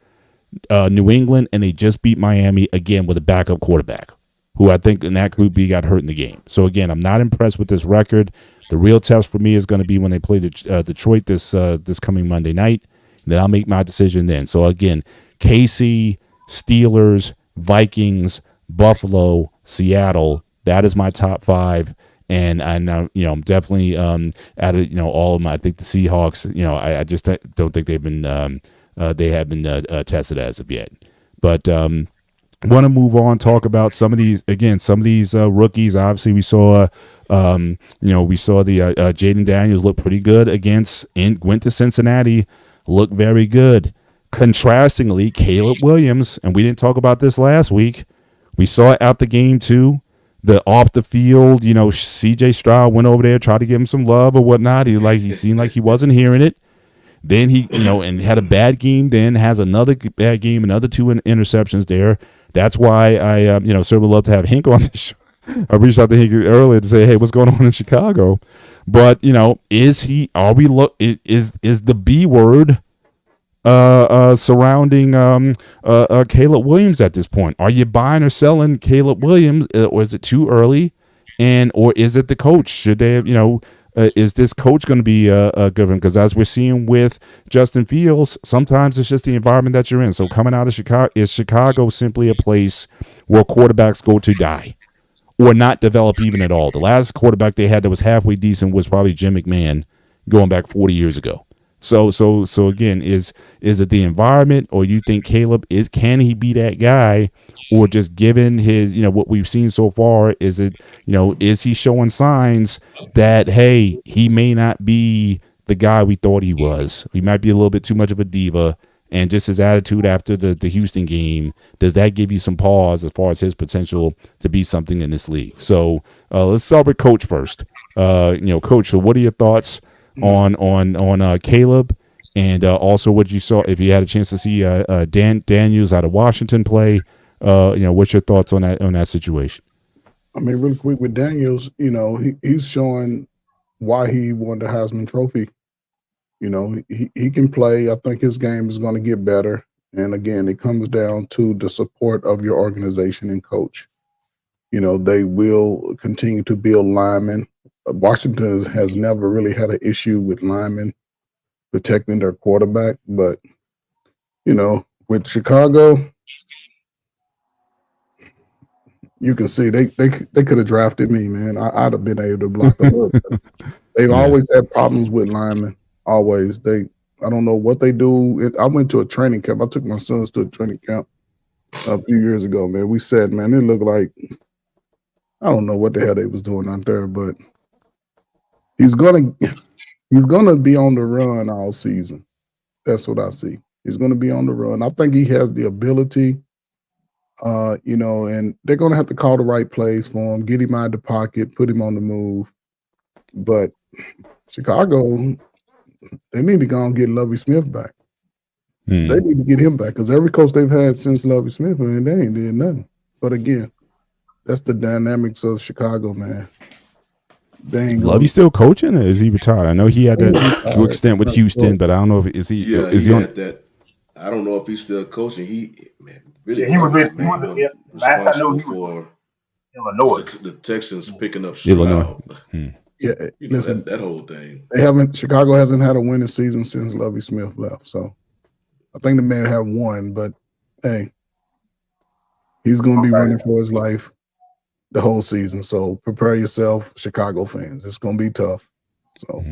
New England, and they just beat Miami, again, with a backup quarterback, who I think in that Group B got hurt in the game. So, again, I'm not impressed with this record. The real test for me is going to be when they play Detroit this coming Monday night. Then I'll make my decision then. So, again, KC, Steelers, Vikings, Buffalo, Seattle. That is my top 5, and I'm definitely added all of them. I think the Seahawks. I just don't think they've been tested as of yet. But want to move on, talk about some of these rookies. Obviously, we saw the Jaden Daniels look pretty good went to Cincinnati, looked very good. Contrastingly, Caleb Williams, and we didn't talk about this last week. We saw it out the game too. The off the field, CJ Stroud went over there, tried to give him some love or whatnot. He seemed like he wasn't hearing it. Then he, and had a bad game. Then has another bad game, another 2 interceptions there. That's why I, certainly would love to have Hink on the show. I reached out to Hink earlier to say, hey, what's going on in Chicago? But is the B word surrounding Caleb Williams at this point? Are you buying or selling Caleb Williams, or is it too early? and or is it the coach? Should they have, is this coach going to be good? Because as we're seeing with Justin Fields, sometimes it's just the environment that you're in. So coming out of Chicago, is Chicago simply a place where quarterbacks go to die or not develop even at all? The last quarterback they had that was halfway decent was probably Jim McMahon, going back 40 years ago. So again, is it the environment, or you think Caleb can he be that guy, or just given his what we've seen so far, is it is he showing signs that hey, he may not be the guy we thought he was? He might be a little bit too much of a diva, and just his attitude after the Houston game, does that give you some pause as far as his potential to be something in this league? So let's start with Coach first. Coach, so what are your thoughts on Caleb, and also what you saw, if you had a chance to see Daniels out of Washington play? What's your thoughts on that situation? I mean, really quick with Daniels, he's showing why he won the Heisman Trophy. He can play. I think his game is going to get better. And again, it comes down to the support of your organization and coach. They will continue to build linemen. Washington has never really had an issue with linemen protecting their quarterback, but with Chicago, you can see they could have drafted me, man. I'd have been able to block them up. They've always had problems with linemen. Always. I don't know what they do. I went to a training camp. I took my sons to a training camp a few years ago, man. We said, man, it looked like, I don't know what the hell they was doing out there, but he's gonna be on the run all season. That's what I see. He's gonna be on the run. I think he has the ability, and they're gonna have to call the right plays for him, get him out of the pocket, put him on the move. But Chicago, they need to go and get Lovie Smith back. They need to get him back, because every coach they've had since Lovie Smith, man, they ain't did nothing. But again, that's the dynamics of Chicago, man. Lovey still coaching, or is he retired? I know he had that quick stint with Houston, but I don't know if is he. Yeah, is he on had that. I don't know if he's still coaching. He was responsible for Illinois. the Texans picking up Illinois. Yeah, listen, that whole thing. Chicago hasn't had a winning season since Lovie Smith left. So I think the man have won, but hey, he's going to be running for his life the whole season. So prepare yourself, Chicago fans. It's going to be tough. So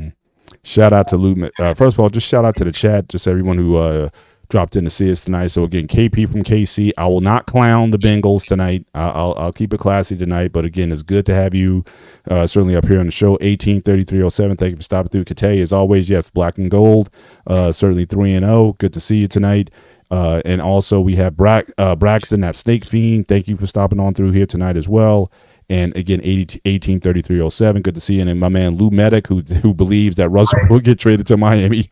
shout out to Lou. First of all, just shout out to the chat, just everyone who dropped in to see us tonight. So again, KP from KC. I will not clown the Bengals tonight. I'll keep it classy tonight. But again, it's good to have you certainly up here on the show. 183307. Thank you for stopping through. Kate, as always, yes, black and gold. Certainly 3-0. Good to see you tonight. And also we have Braxton, that Snake Fiend. Thank you for stopping on through here tonight as well. And again, 183307. Good to see you. And my man Lou Medic, who believes that Russell will get traded to Miami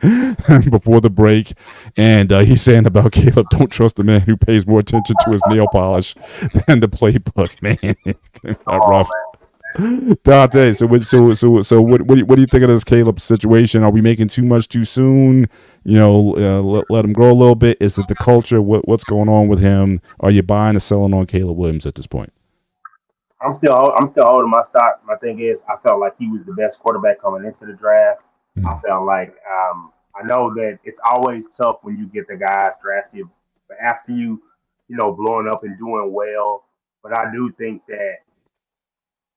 before the break. And he's saying about Caleb, don't trust the man who pays more attention to his nail polish than the playbook. Man, rough. Dante, so what do you think of this Caleb situation? Are we making too much too soon? Let him grow a little bit. Is it the culture? What's going on with him? Are you buying or selling on Caleb Williams at this point? I'm still holding my stock. My thing is, I felt like he was the best quarterback coming into the draft. I felt like I know that it's always tough when you get the guys drafted, but after you blowing up and doing well. But I do think that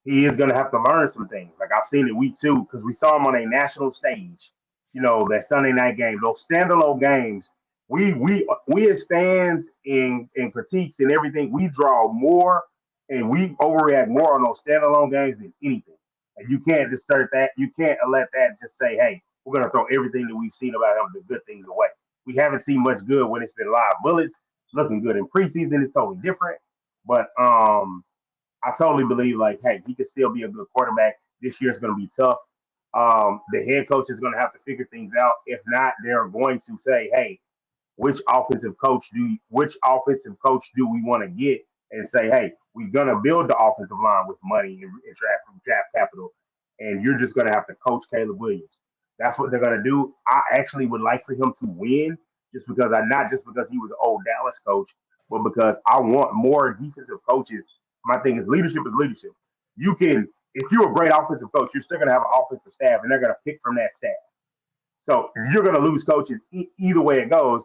he is going to have to learn some things. Like I've seen it week 2 because we saw him on a national stage. That Sunday night game, those standalone games. We as fans and critiques and everything, we draw more and we overreact more on those standalone games than anything. And you can't disturb that. You can't let that just say, hey, we're going to throw everything that we've seen about him, the good things away. We haven't seen much good when it's been live bullets. Looking good in preseason is totally different. But I totally believe, like, hey, he could still be a good quarterback. This year's going to be tough. The head coach is going to have to figure things out. If not, they're going to say, hey, which offensive coach do we want to get, and say, hey, we're going to build the offensive line with money and draft capital, and you're just going to have to coach Caleb Williams. That's what they're going to do. I actually would like for him to win, not just because he was an old Dallas coach, but because I want more defensive coaches. My thing is leadership is leadership. You can if you're a great offensive coach, you're still going to have an offensive staff, and they're going to pick from that staff. So you're going to lose coaches either way it goes.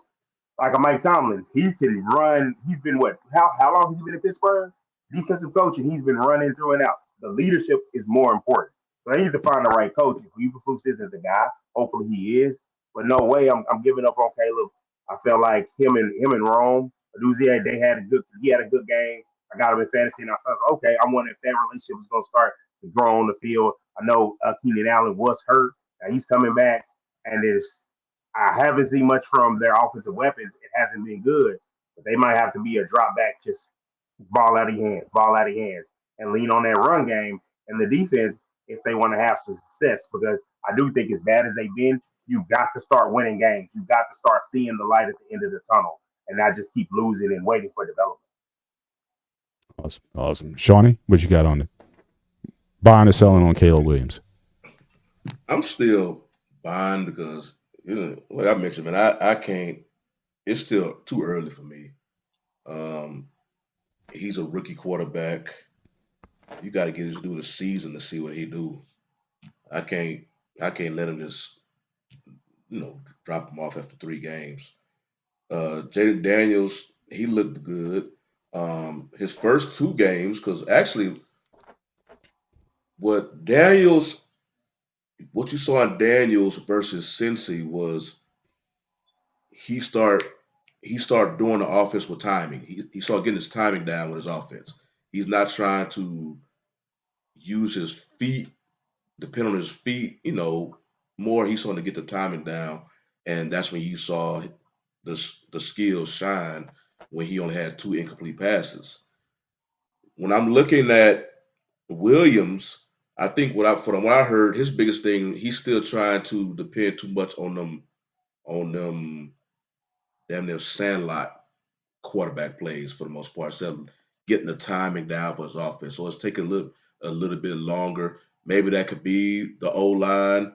Like a Mike Tomlin, he can run. He's been what? How long has he been at Pittsburgh? Defensive coach, and he's been running through and out. The leadership is more important. So they need to find the right coach. If Eberflus isn't the guy, hopefully he is. But no way, I'm giving up on Caleb. I felt like him and Rome, he had a good game. I got him in fantasy, and I was like, okay, I'm wondering if that relationship is going to start to grow on the field. I know Keenan Allen was hurt. Now he's coming back, and I haven't seen much from their offensive weapons. It hasn't been good, but they might have to be a drop back, just ball out of your hands, and lean on that run game and the defense if they want to have some success. Because I do think, as bad as they've been, you got to start winning games. You got to start seeing the light at the end of the tunnel, and not just keep losing and waiting for development. Awesome. Shawnee, what you got on it? Buying or selling on Caleb Williams? I'm still buying because, like I mentioned, man, I can't. It's still too early for me. He's a rookie quarterback. You got to get this dude a season to see what he do. I can't let him just, drop him off after 3 games. Jaden Daniels, he looked good. His first 2 games, because actually, what you saw in Daniels versus Cincy was he started doing the offense with timing. He started getting his timing down with his offense. He's not trying to use his feet, depend on his feet, more. He's starting to get the timing down, and that's when you saw the skills shine when he only had 2 incomplete passes. When I'm looking at Williams, I think from what I heard, his biggest thing, he's still trying to depend too much on them damn near sandlot quarterback plays for the most part, so getting the timing down for his offense. So it's taking a little bit longer. Maybe that could be the O-line,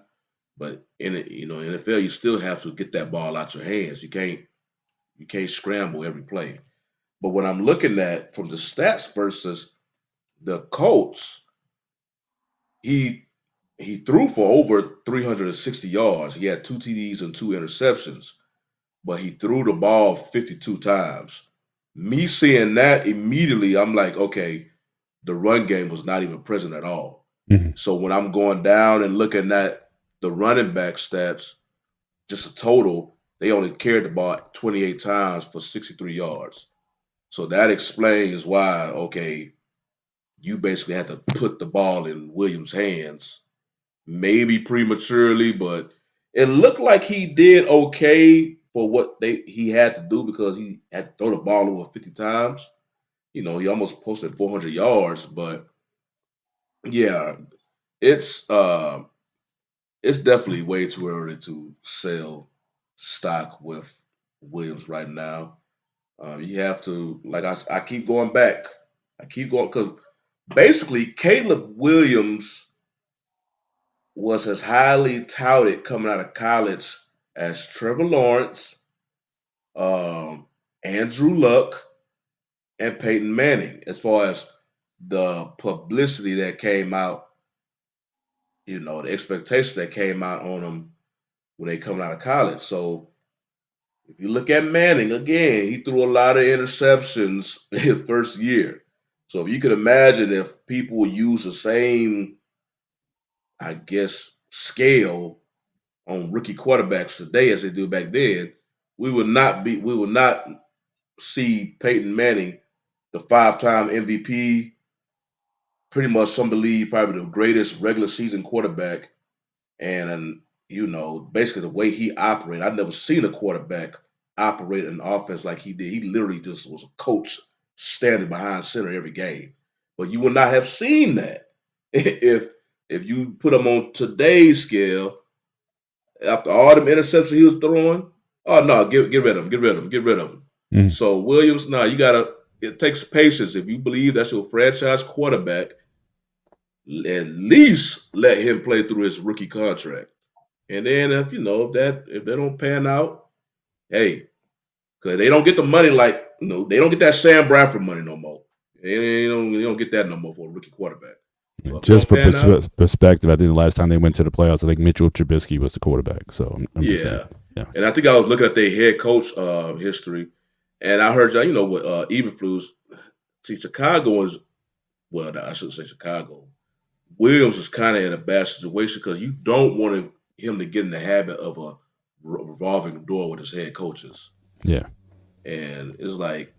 but in NFL, you still have to get that ball out your hands. You can't scramble every play. But what I'm looking at from the stats versus the Colts, he threw for over 360 yards. He had 2 TDs and 2 interceptions, but he threw the ball 52 times. Me seeing that immediately, I'm like, okay, the run game was not even present at all. Mm-hmm. So when I'm going down and looking at the running back stats, just a total, they only carried the ball 28 times for 63 yards. So that explains why, okay, you basically had to put the ball in Williams' hands, maybe prematurely, but it looked like he did okay for what he had to do, because he had to throw the ball over 50 times. He almost posted 400 yards, but yeah, it's definitely way too early to sell stock with Williams right now. You have to, like I keep going back. I keep going because basically Caleb Williams was as highly touted coming out of college as Trevor Lawrence, Andrew Luck, and Peyton Manning, as far as the publicity that came out, the expectation that came out on them when they come out of college. So if you look at Manning, again, he threw a lot of interceptions his first year. So if you could imagine if people would use the same, I guess, scale on rookie quarterbacks today as they do back then, we would not see Peyton Manning, the 5-time MVP, pretty much some believe probably the greatest regular season quarterback, and basically the way he operated. I've never seen a quarterback operate an offense like he did. He literally just was a coach standing behind center every game. But you would not have seen that if you put him on today's scale after all them interceptions he was throwing. Oh no, get rid of him. Mm-hmm. So Williams, it takes patience. If you believe that's your franchise quarterback, at least let him play through his rookie contract. And then if they don't pan out, hey, because they don't get the money they don't get that Sam Bradford money no more. They don't get that no more for a rookie quarterback. Just for pan out. perspective, I think the last time they went to the playoffs, I think Mitchell Trubisky was the quarterback. So I'm just saying. Yeah. Yeah. And I think I was looking at their head coach history, and I heard what Eberflus. See, Chicago is well. I shouldn't say Chicago. Williams is kind of in a bad situation because you don't want him to get in the habit of a revolving door with his head coaches. Yeah. And it's like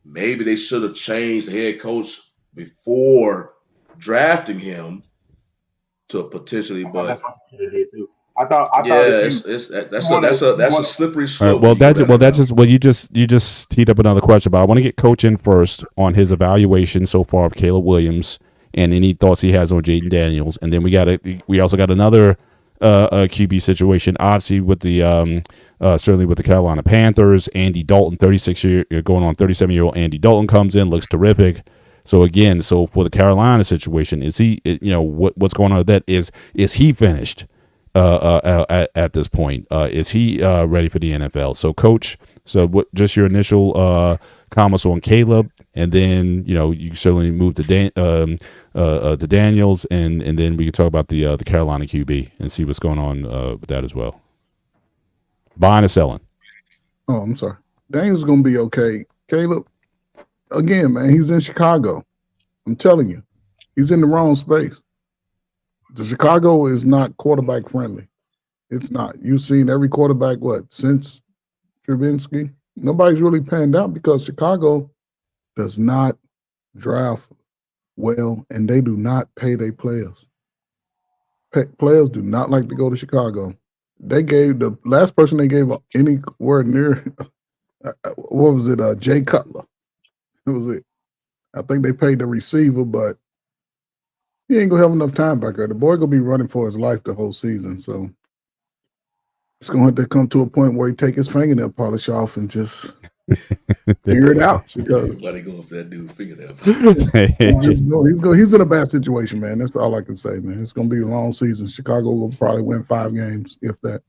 maybe they should have changed the head coach before drafting him to potentially, but that's what you did too. I thought yeah, that's a slippery slope. Well, you just teed up another question, but I want to get Coach in first on his evaluation so far of Caleb Williams and any thoughts he has on Jaden Daniels, and then we also got another QB situation, obviously with the certainly with the Carolina Panthers. Andy Dalton, 37-year-old Andy Dalton comes in, looks terrific. So again, for the Carolina situation, is he? What's going on with that? Is he finished at this point? Is he ready for the NFL? So, Coach, just your initial comments on Caleb, and then you certainly move to Daniels, and then we can talk about the Carolina QB and see what's going on with that as well. Buying or selling? Oh, I'm sorry. Daniels is gonna be okay. Caleb, again, man, he's in Chicago. I'm telling you, he's in the wrong space. The Chicago is not quarterback friendly. It's not. You've seen every quarterback since Trubisky. Nobody's really panned out because Chicago does not draft well, and they do not pay their players. Players do not like to go to Chicago. They gave the last person they gave anywhere near what was it? Jay Cutler. That was it. I think they paid the receiver, but he ain't gonna have enough time back there. The boy gonna be running for his life the whole season, so it's gonna have to come to a point where he take his fingernail polish off and just figure it out. Because let it go if that dude fingernail. He's in a bad situation, man. That's all I can say, man. It's gonna be a long season. Chicago will probably win 5 games, if that.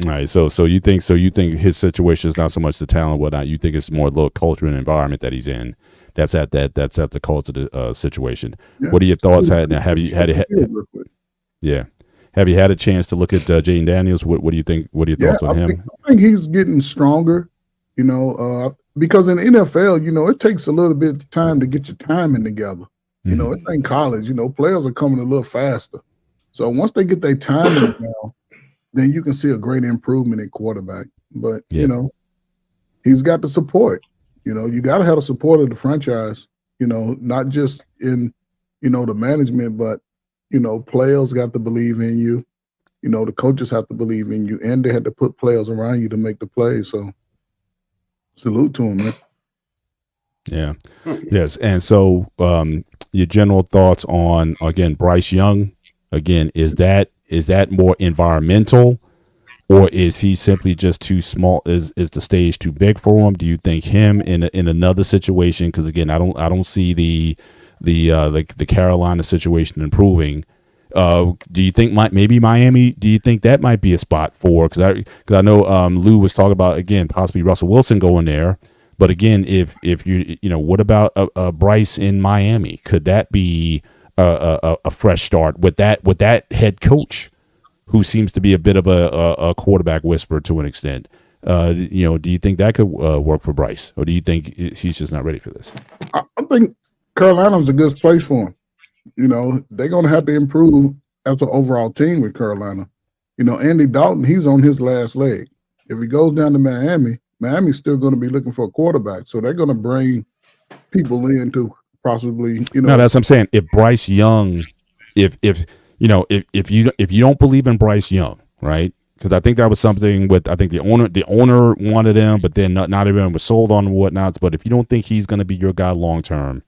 All right, so you think his situation is not so much the talent, whatnot. You think it's more the culture and environment that he's in. That's at the cause of the situation. Yeah. What are your thoughts? Have you had a chance to look at Jaden Daniels? What do you think? What are your thoughts on him? I think he's getting stronger. Because in the NFL, it takes a little bit of time to get your timing together. It's in college. Players are coming a little faster. So once they get their timing down, then you can see a great improvement in quarterback. But, he's got the support. You got to have the support of the franchise, not just in, the management, but, players got to believe in you. The coaches have to believe in you, and they had to put players around you to make the plays. So salute to him, man. Yeah. Yes. And so your general thoughts on, again, Bryce Young, again, is that more environmental, or is he simply just too small? Is the stage too big for him? Do you think him in another situation? Because again, I don't see the Carolina situation improving. Do you think maybe Miami? Do you think that might be a spot for? Because I know Lou was talking about, again, possibly Russell Wilson going there. But again, if what about Bryce in Miami? Could that be a fresh start with that head coach, who seems to be a bit of a quarterback whisperer to an extent? Do you think that could work for Bryce, or do you think he's just not ready for this? I think Carolina's a good place for him. They're going to have to improve as an overall team with Carolina. Andy Dalton, he's on his last leg. If he goes down to Miami, Miami's still going to be looking for a quarterback. So they're going to bring people in to possibly, No, that's what I'm saying. If Bryce Young, if you don't believe in Bryce Young, right? Because I think that was something with, I think the owner wanted him, but then not everyone was sold on and whatnot. But if you don't think he's going to be your guy long term,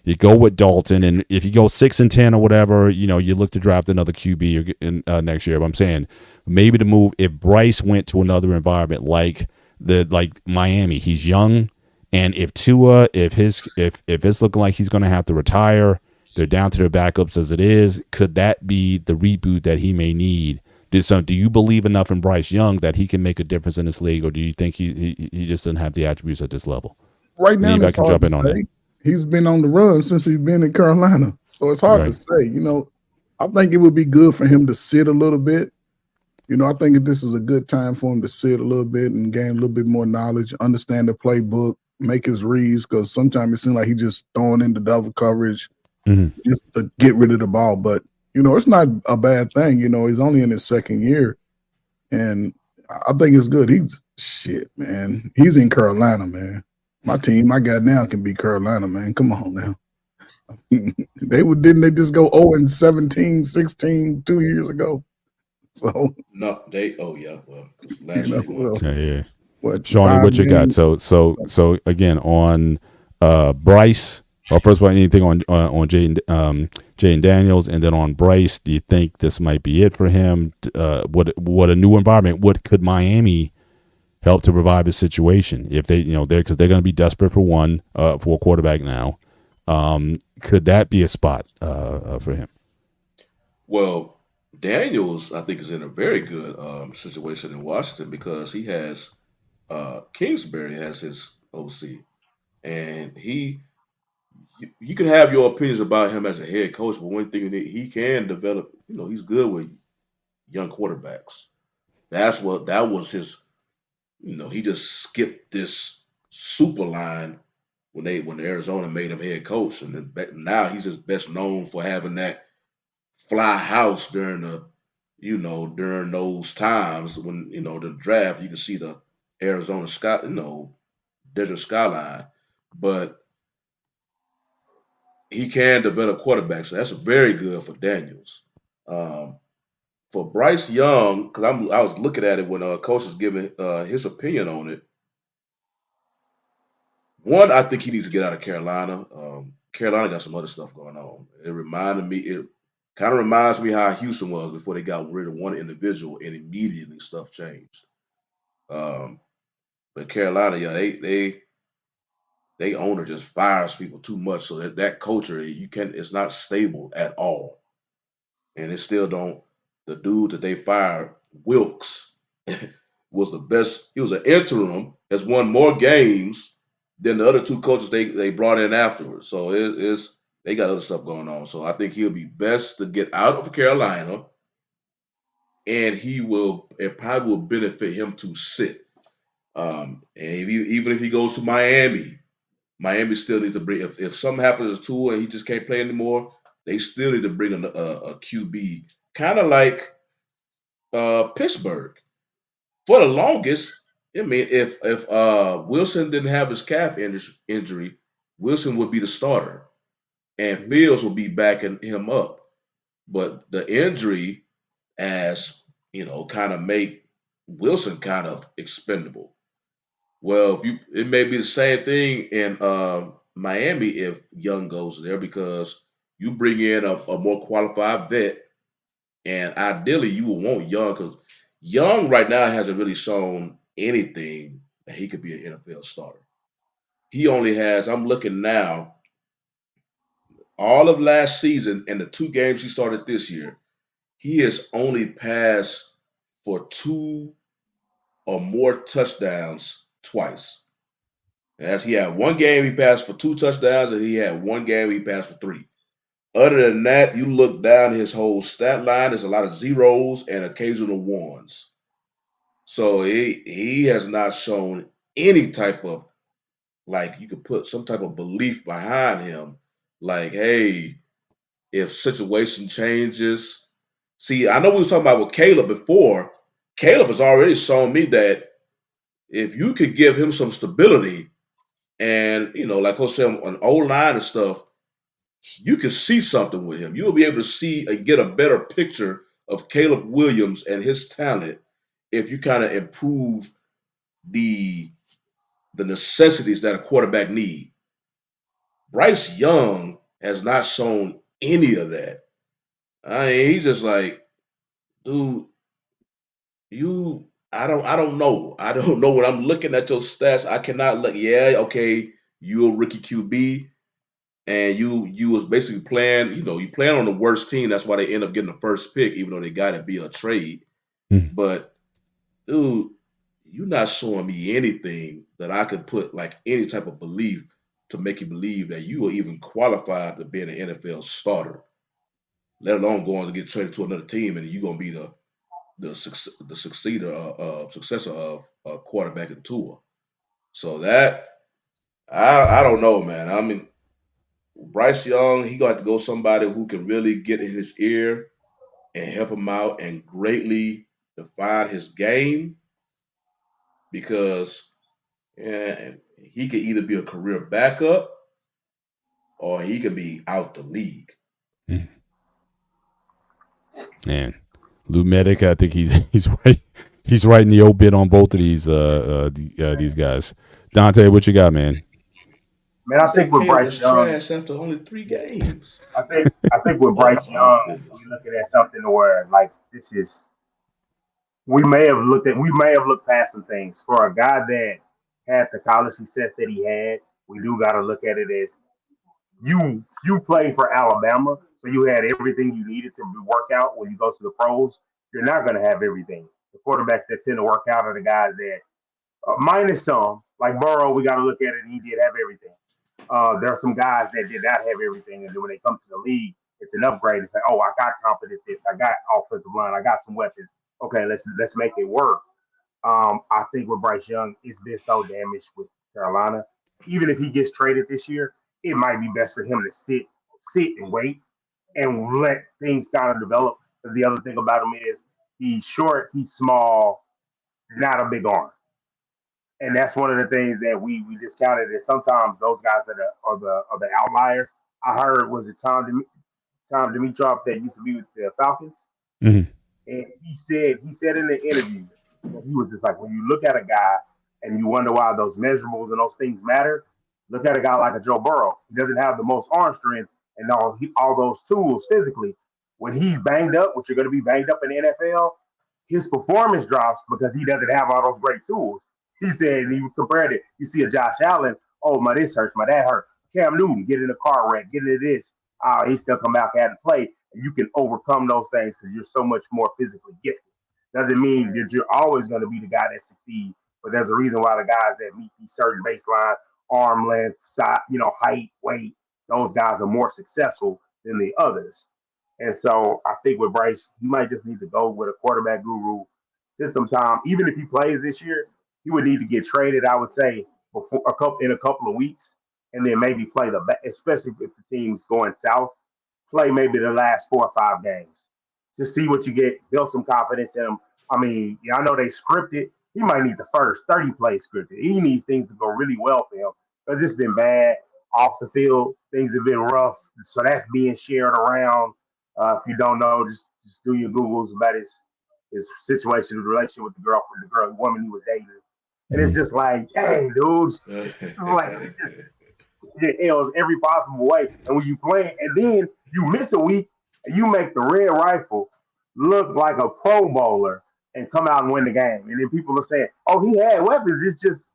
you go with Dalton, and if you go 6-10 or whatever, you look to draft another QB next year. But I'm saying maybe the move, if Bryce went to another environment like Miami, he's young, and if Tua, if it's looking like he's going to have to retire, they're down to their backups as it is. Could that be the reboot that he may need? Do you believe enough in Bryce Young that he can make a difference in this league, or do you think he just doesn't have the attributes at this level? Right now, I can jump in on that. he's been on the run since he's been in Carolina. So it's hard to say. I think it would be good for him to sit a little bit. I think this is a good time for him to sit a little bit and gain a little bit more knowledge, understand the playbook, make his reads, because sometimes it seems like he's just throwing in the double coverage just to get rid of the ball. But, it's not a bad thing. He's only in his second year, and I think it's good. Man. He's in Carolina, man. My team I got now can beat Carolina, man. Come on now. Didn't they just go 0-17, 16 2 years ago? So no, last year. What, Shawnee, what you got? So again on Bryce. Well, first of all, anything on Jaden Daniels, and then on Bryce, do you think this might be it for him? What a new environment? What could Miami help to revive his situation if they, because they're going to be desperate for a quarterback now. Could that be a spot for him? Well, Daniels, I think, is in a very good situation in Washington because he has Kingsbury as his OC, and you can have your opinions about him as a head coach, but one thing he can develop, he's good with young quarterbacks. That was his, he just skipped this super line when Arizona made him head coach, and then now he's just best known for having that fly house during those times when the draft. You can see the Arizona sky, desert skyline, but he can develop quarterbacks, so that's very good for Daniels. For Bryce Young, because I was looking at it when coach was giving his opinion on it. One, I think he needs to get out of Carolina. Carolina got some other stuff going on. It kind of reminds me how Houston was before they got rid of one individual and immediately stuff changed. But Carolina, they owner just fires people too much, so that culture it's not stable at all, and it still don't. The dude that they fired, Wilkes, was the best. He was an interim, has won more games than the other two coaches they brought in afterwards. So they got other stuff going on. So I think he'll be best to get out of Carolina, and it probably will benefit him to sit. And even if he goes to Miami still needs to bring. If something happens to Tua and he just can't play anymore, they still need to bring a QB, kind of like Pittsburgh. For the longest, I mean, if Wilson didn't have his calf injury, Wilson would be the starter, and Fields would be backing him up. But the injury, kind of make Wilson kind of expendable. Well, it may be the same thing in Miami if Young goes there because you bring in a more qualified vet, and ideally you will want Young because Young right now hasn't really shown anything that he could be an NFL starter. He only has. I'm looking now. All of last season and the two games he started this year, he has only passed for 2 or more touchdowns twice. As he had one game he passed for 2 touchdowns, and he had one game he passed for 3. Other than that, you look down his whole stat line, there's a lot of zeros and occasional ones. So he has not shown any type of, like, you could put some type of belief behind him. Like, hey, if situation changes. See, I know we were talking about with Caleb before. Caleb has already shown me that if you could give him some stability and, like I said, on O-line and stuff, you can see something with him. You'll be able to see and get a better picture of Caleb Williams and his talent if you kind of improve the necessities that a quarterback need. Bryce Young has not shown any of that. I mean, he's just like, dude, I don't know. I don't know. When I'm looking at your stats, I cannot look. Yeah, okay, you're a rookie QB, and you was basically playing. You playing on the worst team. That's why they end up getting the first pick, even though they got it via a trade. But dude, you're not showing me anything that I could put like any type of belief to make you believe that you are even qualified to be an NFL starter, let alone going to get traded to another team and you're going to be the successor of quarterback and Tua. So that I don't know, man. I mean, Bryce Young, he got to go somebody who can really get in his ear and help him out and greatly define his game because he could either be a career backup or he could be out the league. Man, Lou Medic, I think he's right. He's writing the obit on both of these guys. Dante, what you got, man? Man, I think with Bryce Young, trash after only 3 games. I think with Bryce Young, we're looking at something where like this is. We may have looked past some things for a guy that had the college success that he had. We do got to look at it as you played for Alabama, so you had everything you needed to work out. When you go to the pros, you're not going to have everything. The quarterbacks that tend to work out are the guys that, minus some, like Burrow, we got to look at it. He did have everything. There are some guys that did not have everything, and then when they come to the league, it's an upgrade. It's like, oh, I got competent this, I got offensive line, I got some weapons. Okay, let's make it work. I think with Bryce Young, it's been so damaged with Carolina. Even if he gets traded this year, it might be best for him to sit and wait and let things kind of develop. The other thing about him is he's short, he's small, not a big arm. And that's one of the things that we discounted is sometimes those guys are the outliers. I heard was it Tom Dimitrov that used to be with the Falcons, and he said in the interview that he was just like, when you look at a guy and you wonder why those measurables and those things matter, look at a guy like a Joe Burrow. He doesn't have the most arm strength and all those tools physically. When he's banged up, which you're going to be banged up in the NFL, his performance drops because he doesn't have all those great tools. He said, and he compared it. You see a Josh Allen, oh, my this hurts, my that hurt. Cam Newton, get in a car wreck, get into this. He still come out and play. And you can overcome those things because you're so much more physically gifted. Doesn't mean that you're always going to be the guy that succeeds, but there's a reason why the guys that meet these certain baseline, arm length, size, height, weight, those guys are more successful than the others. And so I think with Bryce, he might just need to go with a quarterback guru, spend some time. Even if he plays this year, he would need to get traded, I would say, in a couple of weeks, and then maybe play especially if the team's going south, play maybe the last 4 or 5 games to see what you get, build some confidence in him. I mean, I know they scripted. He might need the first 30 plays scripted. He needs things to go really well for him because it's been bad off the field. Things have been rough, so that's being shared around. If you don't know, just do your Googles about his situation, the relationship with the woman he was dating. And it's just like, hey, dude, it's like it ails every possible way. And when you play, and then you miss a week, and you make the Red Rifle look like a Pro Bowler and come out and win the game. And then people are saying, oh, he had weapons. It's just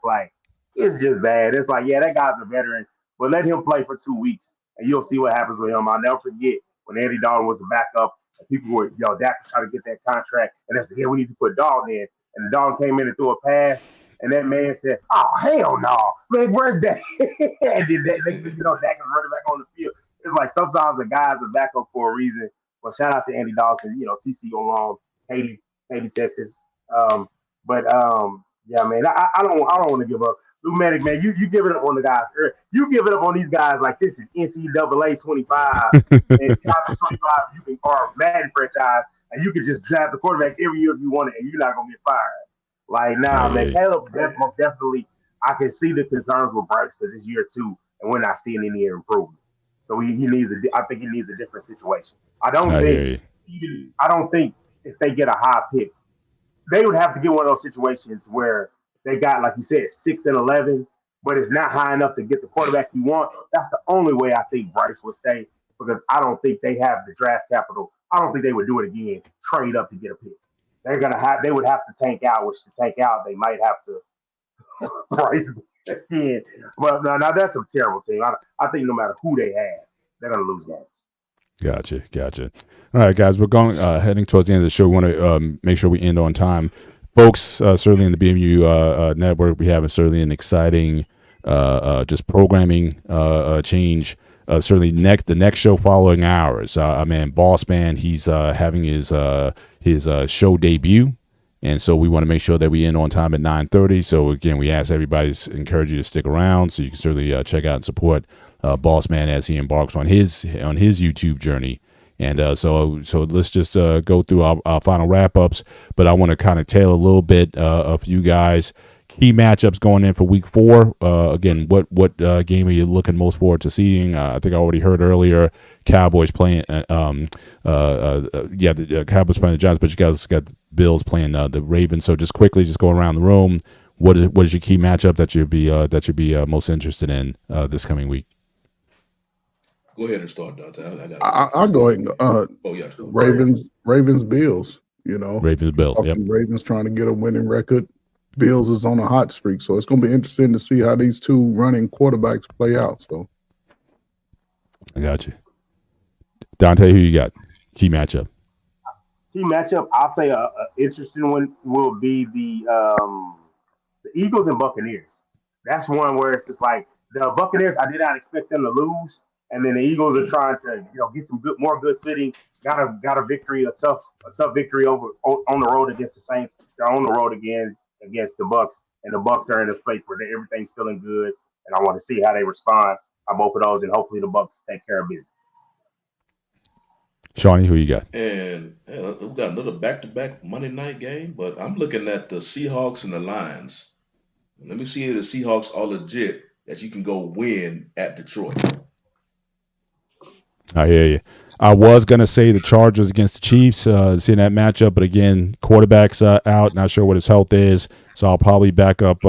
like, it's just bad. It's like, yeah, that guy's a veteran, but let him play for 2 weeks, and you'll see what happens with him. I'll never forget when Andy Dalton was the backup, and people were, Dak was trying to get that contract, and they said, yeah, we need to put Dalton in. And the Dalton came in and threw a pass, and that man said, oh, hell no. Man, where's Dak? And then Dak is running back on the field. It's like sometimes the guys are back up for a reason. But shout out to Andy Dalton, TCU along, Katy, Texas. Yeah, man, I don't want to give up. Lou Medic, man, you give it up on the guys. You give it up on these guys like this is NCAA 25 and College 25. You can or Madden franchise, and you can just draft the quarterback every year if you want it, and you're not gonna get fired. Like, nah, man, Caleb definitely. I can see the concerns with Bryce because it's year 2, and we're not seeing any improvement. So he needs I think he needs a different situation. I don't think if they get a high pick, they would have to get one of those situations where they got, like you said, 6 and 11, but it's not high enough to get the quarterback you want. That's the only way I think Bryce will stay because I don't think they have the draft capital. I don't think they would do it again, trade up to get a pick. They would have to tank out, which to tank out, they might have to Bryce again. Well, now that's a terrible team. I think no matter who they have, they're going to lose games. Gotcha. All right, guys, we're heading towards the end of the show. We want to make sure we end on time. Folks, certainly in the BMU network, we have certainly an exciting just programming change. Certainly the next show following ours. Man, Boss Man, he's having his show debut. And so we want to make sure that we end on time at 9:30. So again, we ask everybody, encourage you to stick around. So you can certainly check out and support Boss Man as he embarks on his YouTube journey. And so let's just go through our final wrap ups. But I want to kind of tail a little bit of you guys. Key matchups going in for Week 4. Again, what game are you looking most forward to seeing? I think I already heard earlier. Cowboys playing. The Cowboys playing the Giants, but you guys got the Bills playing the Ravens. So just quickly, just go around the room. What is your key matchup that you'd be most interested in this coming week? Go ahead and start, Dante. I'll go ahead and Ravens, Bills. Ravens, Bills. Yep. Ravens trying to get a winning record. Bills is on a hot streak, so it's going to be interesting to see how these two running quarterbacks play out. So, I got you, Dante. Who you got? Key matchup. I'll say a interesting one will be the Eagles and Buccaneers. That's one where it's just like the Buccaneers. I did not expect them to lose, and then the Eagles are trying to get some more good footing. Got a victory, a tough victory on the road against the Saints. They're on the road again against the Bucks, and the Bucks are in a space where everything's feeling good, and I want to see how they respond on both of those, and hopefully the Bucks take care of business. Shawnee, who you got? And we've got another back-to-back Monday night game, but I'm looking at the Seahawks and the Lions. Let me see if the Seahawks are legit that you can go win at Detroit. I hear you. I was going to say the Chargers against the Chiefs, seeing that matchup, but again, quarterback's out, not sure what his health is, so I'll probably back up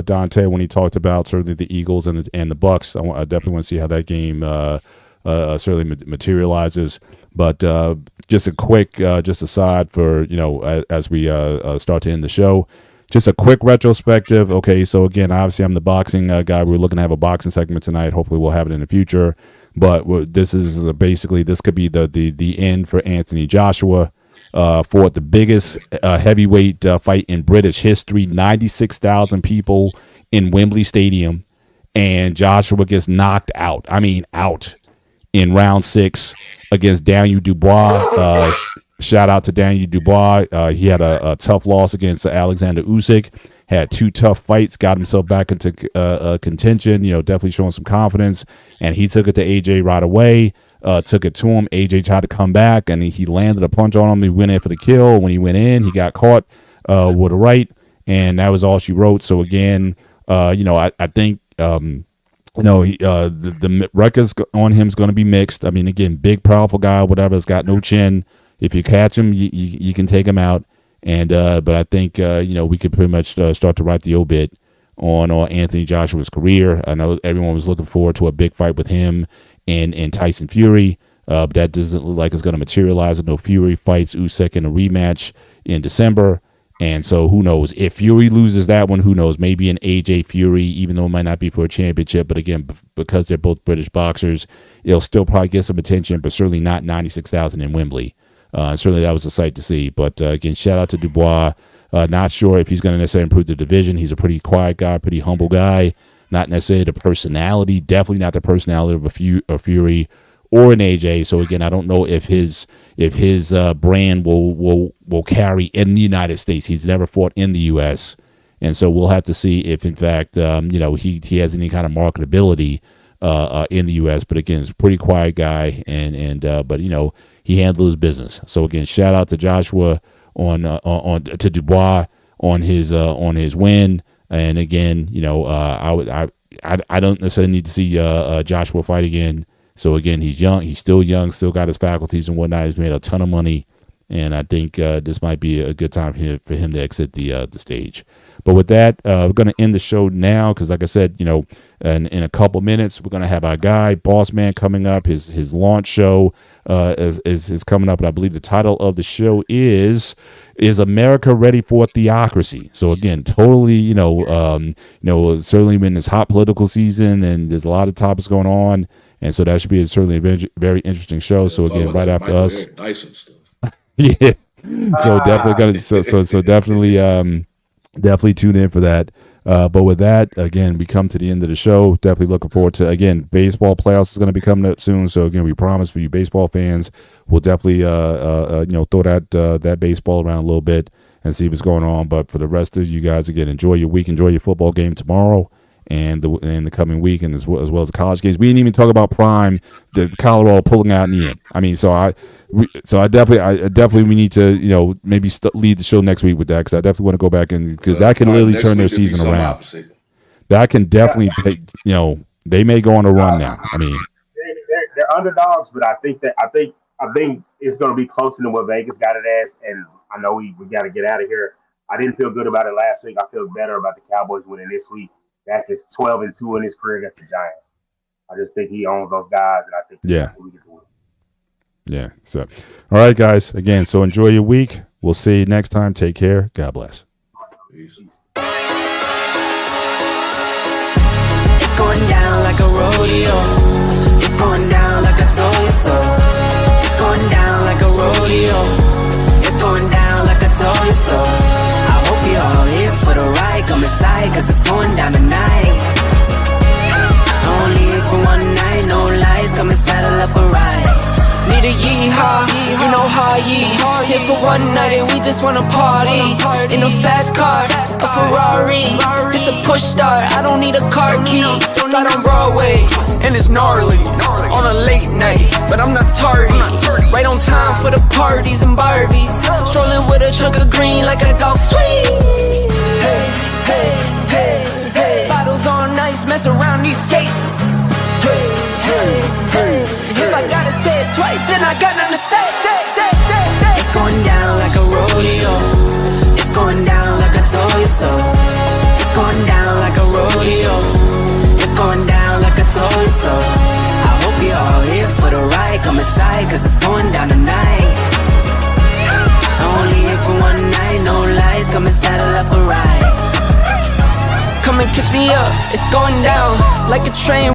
Dante when he talked about certainly the Eagles and the Bucks. I definitely want to see how that game certainly materializes. But just a quick, just aside for, as we start to end the show, just a quick retrospective. Okay, so again, obviously I'm the boxing guy. We're looking to have a boxing segment tonight. Hopefully we'll have it in the future. But this is basically, this could be the end for Anthony Joshua for the biggest heavyweight fight in British history. 96,000 people in Wembley Stadium, and Joshua gets knocked out. I mean, out in round 6 against Daniel Dubois. Shout out to Daniel Dubois. He had a tough loss against Alexander Usyk. Had 2 tough fights, got himself back into contention, definitely showing some confidence. And he took it to AJ right away, took it to him. AJ tried to come back, and he landed a punch on him. He went in for the kill. When he went in, he got caught with a right, and that was all she wrote. So, again, I think, the records on him is going to be mixed. I mean, again, big, powerful guy, whatever, has got no chin. If you catch him, you can take him out. And but I think we could pretty much start to write the obit on Anthony Joshua's career. I know everyone was looking forward to a big fight with him and Tyson Fury, but that doesn't look like it's going to materialize. No, Fury fights Usyk in a rematch in December, and so who knows if Fury loses that one? Who knows? Maybe an AJ Fury, even though it might not be for a championship. But again, because they're both British boxers, it'll still probably get some attention, but certainly not 96,000 in Wembley. Certainly that was a sight to see. But again, shout out to Dubois. Not sure if he's going to necessarily improve the division. He's a pretty quiet guy, pretty humble guy. Not necessarily the personality. Definitely not the personality of a Fury or an AJ. So again, I don't know if his brand will carry in the United States. He's never fought in the U.S. And so we'll have to see if, in fact, he has any kind of marketability in the U.S. But again, he's a pretty quiet guy, but he handled his business. So again, shout out to Joshua to Dubois on his win. And again, I don't necessarily need to see Joshua fight again. So again, he's young. He's still young. Still got his faculties and whatnot. He's made a ton of money, and I think this might be a good time for him to exit the stage. But with that, we're going to end the show now because, like I said, in a couple minutes, we're going to have our guy, Boss Man, coming up. His launch show is coming up, and I believe the title of the show is America Ready for Theocracy? So again, totally, certainly in this hot political season, and there's a lot of topics going on, and so that should be certainly a very interesting show. So again, right after us, Dyson stuff. Yeah. So definitely definitely tune in for that. But with that, again, we come to the end of the show. Definitely looking forward to, again, baseball playoffs is going to be coming up soon. So again, we promise for you baseball fans, we'll definitely throw that baseball around a little bit and see what's going on. But for the rest of you guys, again, enjoy your week, enjoy your football game tomorrow and the coming week, and as well as the college games. We didn't even talk about Prime, the Colorado pulling out in the end. I mean, we need to maybe lead the show next week with that, because I definitely want to go back and because that can literally turn their season around. Opposite. That can definitely they may go on a run now. I mean, they're underdogs, but I think it's going to be closer than what Vegas got it as. And I know we got to get out of here. I didn't feel good about it last week. I feel better about the Cowboys winning this week. Dak is 12-2 in his career against the Giants. I just think he owns those guys, and I think we get the win. Yeah. So, all right, guys. Again, so enjoy your week. We'll see you next time. Take care. God bless. Peace. It's going down like a rodeo. It's going down like a toy so. It's going down like a rodeo. It's going down like a toy so. I hope you're all here for the ride. Come inside, cause it's going down tonight. Only here for one night, no lies. Come and saddle up a ride. Need a yeehaw, you know how ye. Here for one night and we just wanna party. In a fast car, a Ferrari. It's a push start, I don't need a car key. Start on Broadway, and it's gnarly. On a late night, but I'm not tardy. Right on time for the parties and Barbies. Strolling with a chunk of green like a golf swing. Hey, hey, hey, hey. Bottles on ice, mess around these skates. Hey, hey, hey. If I gotta say it twice, then I got nothing to say. It's going down like a rodeo. It's going down like a toy so. It's going down like a rodeo. It's going down like a toy so. I hope you're all here for the ride. Come inside, cause it's going down tonight. Only here for one night, no lies. Come and saddle up a ride. Come and catch me up, it's going down like a train.